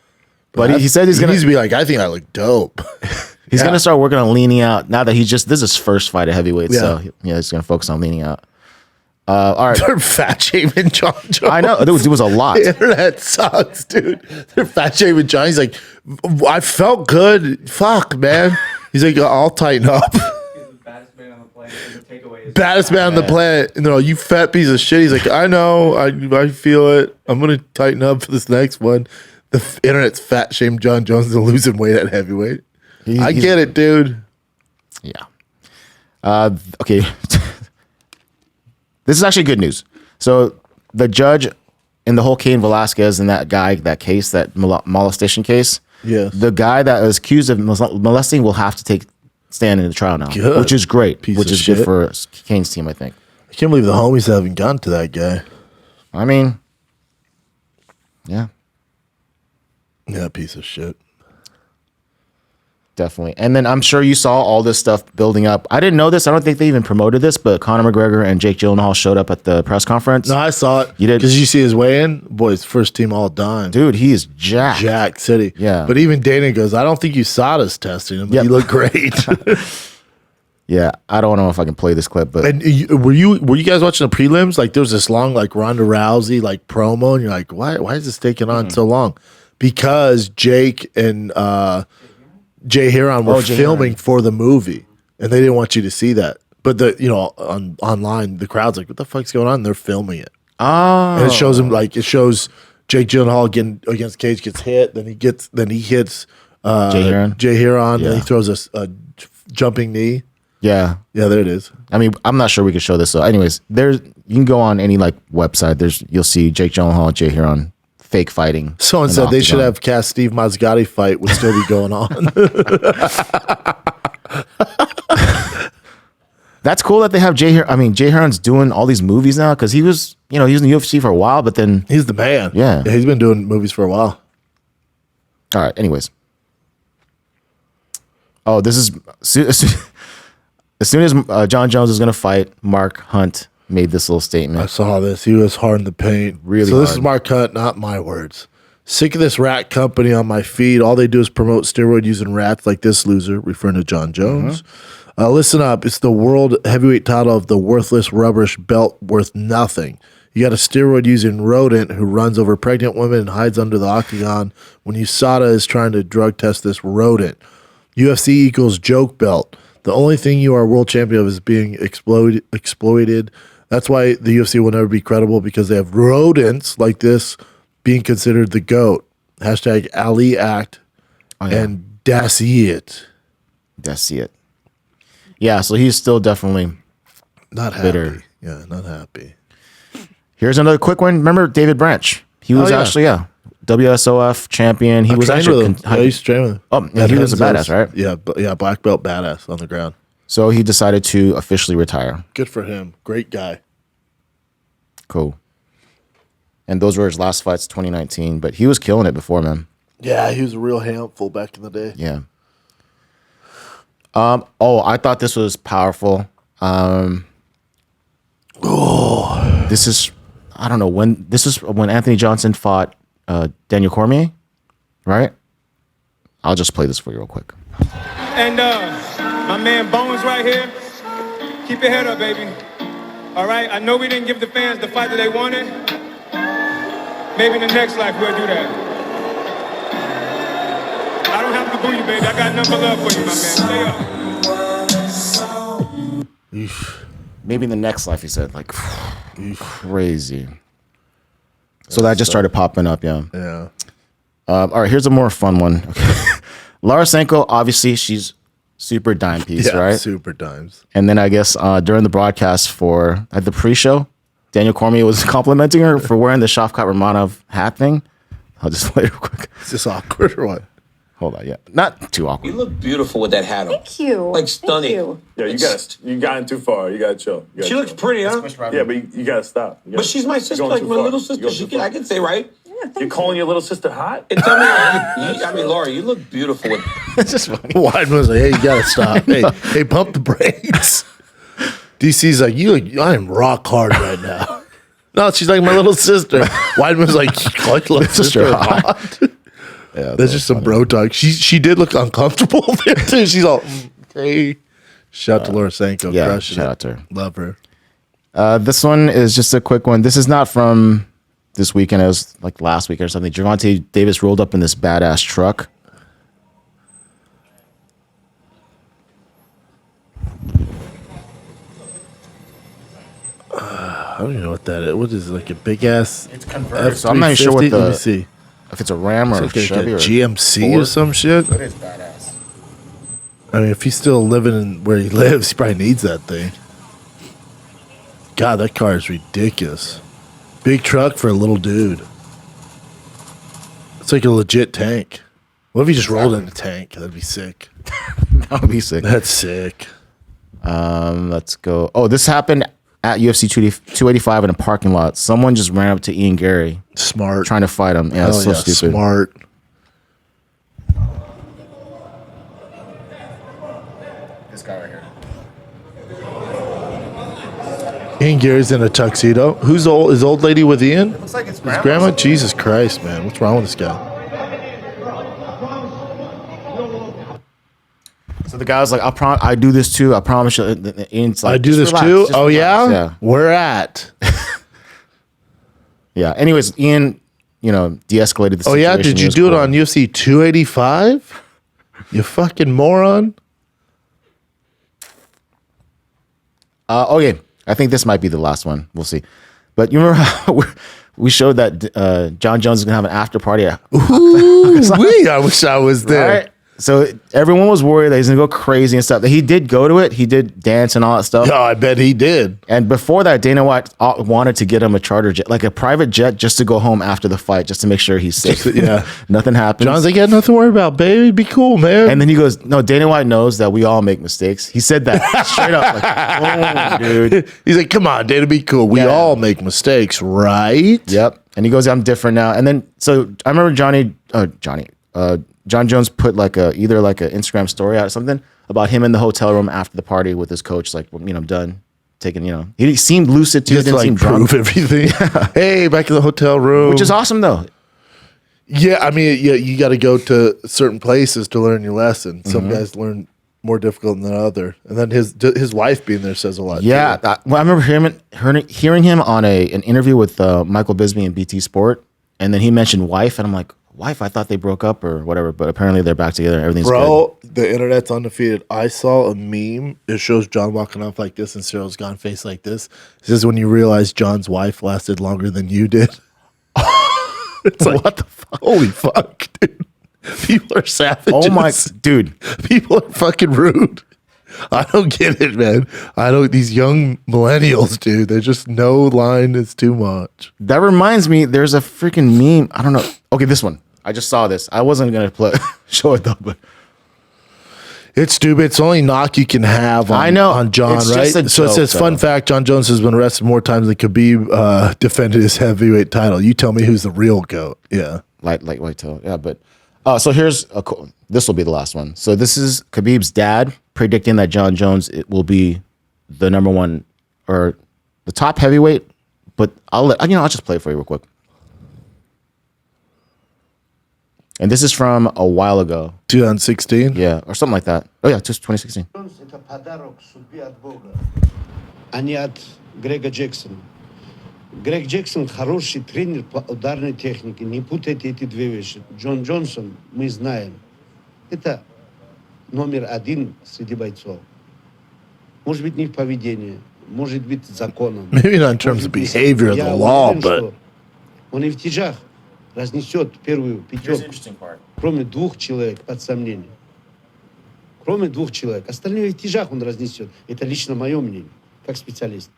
But he said he's he gonna. needs to be like, I think I look dope. He's Yeah. gonna start working on leaning out now that this is his first fight at heavyweight. Yeah. So yeah, he's gonna focus on leaning out. All right. They're fat shaming John Jones. I know there was a lot. The internet sucks, dude. They're fat shaming John. He's like, I felt good. Fuck, man. He's like, I'll tighten up. Baddest man on the planet. And the takeaway is Baddest man on the planet. And they're all, you fat piece of shit. He's like, I know. I feel it. I'm gonna tighten up for this next one. The internet's fat shamed John Jones into losing weight at heavyweight. I get it, dude. Yeah. Okay. This is actually good news. So the judge in the whole Cain Velasquez and that guy, that case, that molestation case, Yes. the guy that was accused of molesting will have to stand in the trial now, Good. which is great, Piece which of is shit. good for Cain's team, I think. I can't believe the homies haven't gone to that guy. I mean, yeah, Yeah, piece of shit. definitely. And then I'm sure you saw all this stuff building up. I didn't know this. I don't think they even promoted this, but Conor McGregor and Jake Gyllenhaal showed up at the press conference. No, I saw it. You did? Because you see his weigh-in? Boys, first team all done. Dude, he is jacked. Jack City. Yeah. But even Dana goes, I don't think you saw us testing him, but Yep. he looked great. Yeah, I don't know if I can play this clip, but And were you guys watching the prelims? Like there was this long like Ronda Rousey like promo, and you're like, why is this taking on so long? Because Jake and Jay Heron were Jay filming Heron. for the movie, and they didn't want you to see that. But online, the crowd's like, what the fuck's going on? And they're filming it, and it shows him like Jake Gyllenhaal getting against Cage, gets hit, then he hits Jay Heron? then he Yeah. throws a jumping knee. yeah. Yeah, there it is. I mean, I'm not sure we could show this. So, anyways, you can go on any like website. You'll see Jake Gyllenhaal and Jay Heron fake fighting. Someone in said the they should octagon. have cast Steve Mazzagatti fight would still be going on. That's cool that they have Jay Heron. I mean, Jay Heron's doing all these movies now because he was in the UFC for a while, but then He's the man. Yeah. He's been doing movies for a while. all right. Anyways, this is as soon as John Jones is going to fight, Mark Hunt made this little I statement. saw this. He was hard in the paint. Really So this hard. is Mark Hunt, not my words. Sick of this rat company on my feed. All they do is promote steroid using rats like this loser, referring to John Jones. Listen up. It's the world heavyweight title of the worthless rubbish belt worth nothing. You got a steroid using rodent who runs over pregnant women and hides under the octagon when USADA is trying to drug test this rodent. UFC equals joke belt. The only thing you are world champion of is being exploited. That's why the UFC will never be credible, because they have rodents like this being considered the GOAT. Hashtag Ali Act and das it. That's it. Yeah, so he's still definitely Not happy. bitter. Yeah, not happy. Here's another quick one. Remember David Branch? He was yeah. actually WSOF champion. He was Trained actually with him. I used to train with him. yeah, he was a Henzo's. badass, right? Yeah, black belt badass on the ground. So he decided to officially retire. Good for him. Great guy. Cool. And those were his last fights, 2019. But he was killing it before, man. Yeah, he was a real handful back in the day. Yeah. I thought this was powerful. This is, I don't know when. This is when Anthony Johnson fought Daniel Cormier, right? I'll just play this for you real quick. And my man Bones right here. Keep your head up, baby. All right? I know we didn't give the fans the fight that they wanted. Maybe in the next life we'll do that. I don't have to boo you, baby. I got nothing but love for you, my man. Stay up. Maybe in the next life, he said, like, crazy. So that just started popping up, yeah. Yeah. All right, here's a more fun one. Larasenko, obviously, she's super dime piece, Yeah, right? super dimes. And then I guess during the broadcast for at the pre-show, Daniel Cormier was complimenting her for wearing the Shavkat Rakhmonov hat thing. I'll just play it real quick. Is this awkward or what? Hold on, yeah. Not too You awkward. look beautiful with that hat on. Thank you. Like stunning. Thank you. Yeah, you gotten too far. You gotta chill. You gotta She looks chill. pretty, huh? Yeah, but you gotta stop. You But gotta- she's my you're sister, going like too my far. little You're sister. going too I far. can say right. You're calling your little sister hot? And tell me, I mean, Laura, you look beautiful with. It's just funny. Weidman was like, hey, you gotta stop. hey, pump the brakes. DC's like, I am rock hard right now. No, she's like my little sister. Weidman's like, you call your little sister hot. Yeah, That's just some bro talk. She did look uncomfortable there too. She's all, hey. Shout out to Larasenko. yeah, Crushing shout it. out to her. Love her. This one is just a quick one. This is not from this weekend. It was like last week or something. Gervonta Davis rolled up in this badass truck. I don't even know what that is. What is it, like a big ass? It's converted. So I'm not even sure what F-350? Let me the see. if it's a Ram or a It's like Chevy a or GMC Ford. or some shit. It is badass. I mean, if he's still living in where he lives, he probably needs that thing. God, that car is ridiculous. Big truck for a little dude. It's like a legit tank. What if he just rolled in a tank? That'd be sick. That would be sick. That's sick. Let's go. Oh, this happened at UFC 285 in a parking lot. Someone just ran up to Ian Gary. Smart. Trying to fight him. Yeah, that's so stupid. Smart. This guy right here. Ian Gary's in a tuxedo. Who's old? Is old lady with Ian? Looks like it's His grandma? Jesus Christ, man. What's wrong with this guy? So the guy was like, I do this too. I promise you. Ian's like, I do "Just this relax, too? just Oh, relax." yeah? Yeah. Where at? Yeah. Anyways, Ian, de-escalated the situation. Oh, yeah? Did He you was do it cool. on UFC 285? You fucking moron. Okay. I think this might be the last one. We'll see. But you remember how we showed that John Jones is going to have an after party? I wish I was there. Right? So everyone was worried that he's going to go crazy and stuff. He did go to it. He did dance and all that stuff. Oh, I bet he did. And before that, Dana White wanted to get him a charter jet, like a private jet, just to go home after the fight, just to make sure he's safe. Yeah. Nothing happens. John's like, yeah, nothing to worry about, baby. Be cool, man. And then he goes, no, Dana White knows that we all make mistakes. He said that straight up. Like, oh, dude. He's like, come on, Dana, be cool. We all make mistakes, right? Yep. And he goes, I'm different now. And then, so I remember John Jones put either an Instagram story out or something about him in the hotel room after the party with his coach. Like, I'm done taking, he seemed lucid too. Just Didn't like seem prove drunk. everything. Hey, back in the hotel room. Which is awesome though. Yeah, I mean, you got to go to certain places to learn your lesson. Some Mm-hmm. guys learn more difficult than other. And then his wife being there says a lot. Yeah. too. I remember hearing him on an interview with Michael Bisbee and BT Sport. And then he mentioned wife. And I'm like, wife? I thought they broke up or whatever. But apparently they're back together. Everything's Bro, the internet's undefeated. I saw a meme. It shows John walking off like this and Cyryl's gone face like this. It says when you realize John's wife lasted longer than you did. It's like, what the fuck? Holy fuck, dude. People are savages. Oh my, dude. People are fucking rude. I don't get it, man. These young millennials, dude, they just no line is too much. That reminds me, there's a freaking meme. I don't know. Okay, this one. I just saw this. I wasn't going to show it though, but it's stupid. It's the only knock you can have on, I know. on John, It's right? just a So it joke, says, fun though. fact, John Jones has been arrested more times than Khabib defended his heavyweight title. You tell me who's the real GOAT. Yeah. lightweight title. Yeah, but so here's this will be the last one. So this is Khabib's dad predicting that John Jones will be the number one or the top heavyweight. But I'll just play it for you real quick. And this is from a while ago. 2016? Yeah, or something like that. Oh yeah, just 2016. Это подарок судьбе от Бога, а не от Грега Джексона. Грег Джексон хороший тренер по ударной технике. Не путайте эти две вещи. Джон Джонсон, мы знаем, это номер один среди бойцов. Может быть, не в поведении, может быть, законом. Maybe not in terms of behavior of the law, but он и в тяжах разнесет первую пятерку. Кроме двух человек под сомнением. Кроме двух человек. Остальные в тяжах он разнесет. Это лично мое мнение, как специалист.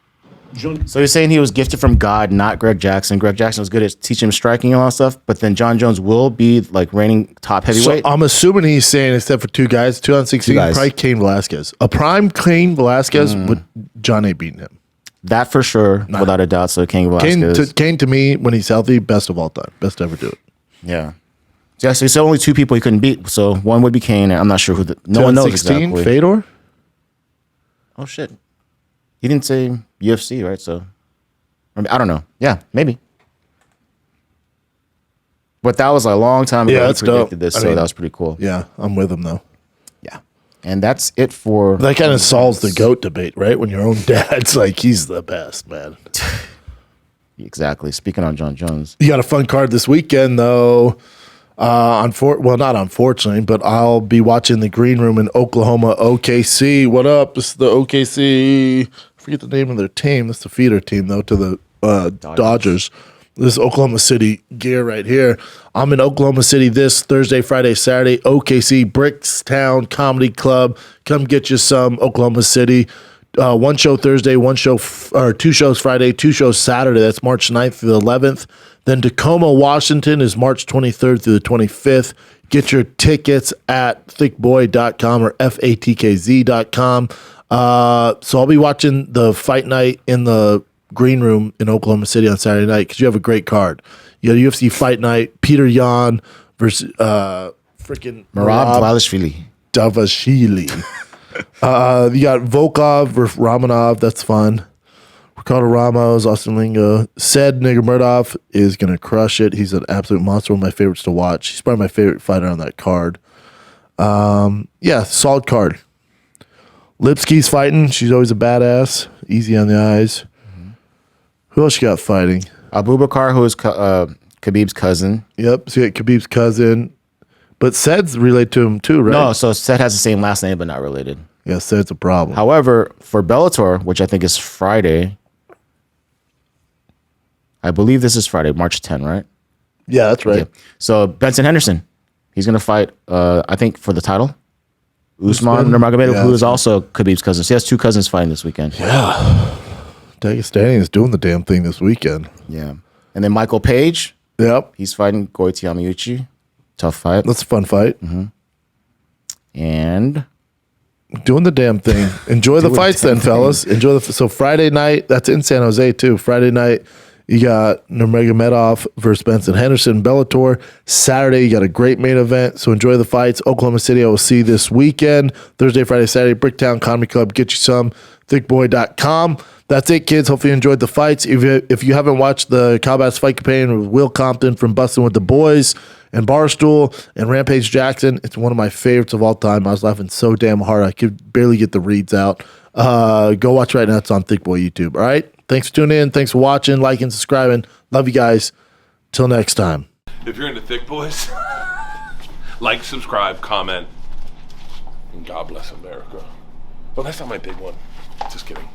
So he's saying he was gifted from God, not Greg Jackson. Greg Jackson was good at teaching him striking and all that stuff, but then John Jones will be like reigning top so heavyweight. I'm assuming he's saying, except for two guys, 2016, Two guys. probably Cain Velasquez. A prime Cain Velasquez, but John ain't beating him. That for sure, without a doubt. So King Velasquez. Cain to me, when he's healthy, best of all time. Best to ever do it. Yeah. Yeah, so he said only two people he couldn't beat. So one would be Kane, and I'm not sure who no one knows 2016, exactly. Fedor? Oh shit. He didn't say UFC, right? So I don't know. Yeah, maybe. But that was a long time ago. Yeah, he that's predicted dope. this, I so mean, that was pretty cool. Yeah, I'm with him though. Yeah. And that's it for That kind of solves the GOAT debate, right? When your own dad's like, he's the best, man. Exactly. Speaking on John Jones. You got a fun card this weekend, though. Well, not unfortunately, but I'll be watching the Green Room in Oklahoma, OKC. What up? This is the OKC. I forget the name of their team. That's the feeder team, though, to the Dodgers. This is Oklahoma City gear right here. I'm in Oklahoma City this Thursday, Friday, Saturday. OKC Brickstown Comedy Club. Come get you some Oklahoma City. One show Thursday, or 2 shows Friday, 2 shows Saturday. That's March 9th through the 11th. Then Tacoma, Washington is March 23rd through the 25th. Get your tickets at thickboy.com or fatkz.com. So I'll be watching the fight night in the green room in Oklahoma City on Saturday night because you have a great card. You got a UFC fight night, Peter Yan versus freaking Merab Davashvili. You got Volkov versus Rakhmonov. That's fun. Ricardo Ramos, Austin Lingo. Said Nigurmurtov is going to crush it. He's an absolute monster. One of my favorites to watch. He's probably my favorite fighter on that card. Yeah, solid card. Lipsky's fighting. She's always a badass. Easy on the eyes. Who else you got fighting? Abubakar, who is Khabib's cousin. Yep, so you got Khabib's cousin. But Said's related to him too, right? No, so Said has the same last name but not related. Yeah, Said's a problem. However, for Bellator, which I think is Friday, I believe this is Friday, March 10, right? Yeah, that's right. Okay. So Benson Henderson, he's going to fight, I think, for the title. Usman Nurmagomedov, who is also Khabib's cousin. So he has 2 cousins fighting this weekend. Yeah. Dagestani is doing the damn thing this weekend. Yeah. And then Michael Page. Yep. He's fighting Goiti Yamauchi. Tough fight. That's a fun fight. Mm-hmm. And doing the damn thing. Enjoy the fights then, fellas. Enjoy so Friday night, that's in San Jose too. Friday night, you got Nurmagomedov versus Benson Henderson, Bellator. Saturday, you got a great main event. So enjoy the fights. Oklahoma City, I will see you this weekend. Thursday, Friday, Saturday, Bricktown Comedy Club. Get you some. Thickboy.com. That's it, kids. Hopefully you enjoyed the fights. If you haven't watched the Calbass fight campaign with Will Compton from Bustin' with the Boys and Barstool and Rampage Jackson, it's one of my favorites of all time. I was laughing so damn hard I could barely get the reads out. Go watch right now. It's on Thick Boy YouTube. All right? Thanks for tuning in. Thanks for watching, liking, subscribing. Love you guys. Till next time. If you're into Thick Boys, like, subscribe, comment, and God bless America. Well, that's not my big one. Just kidding.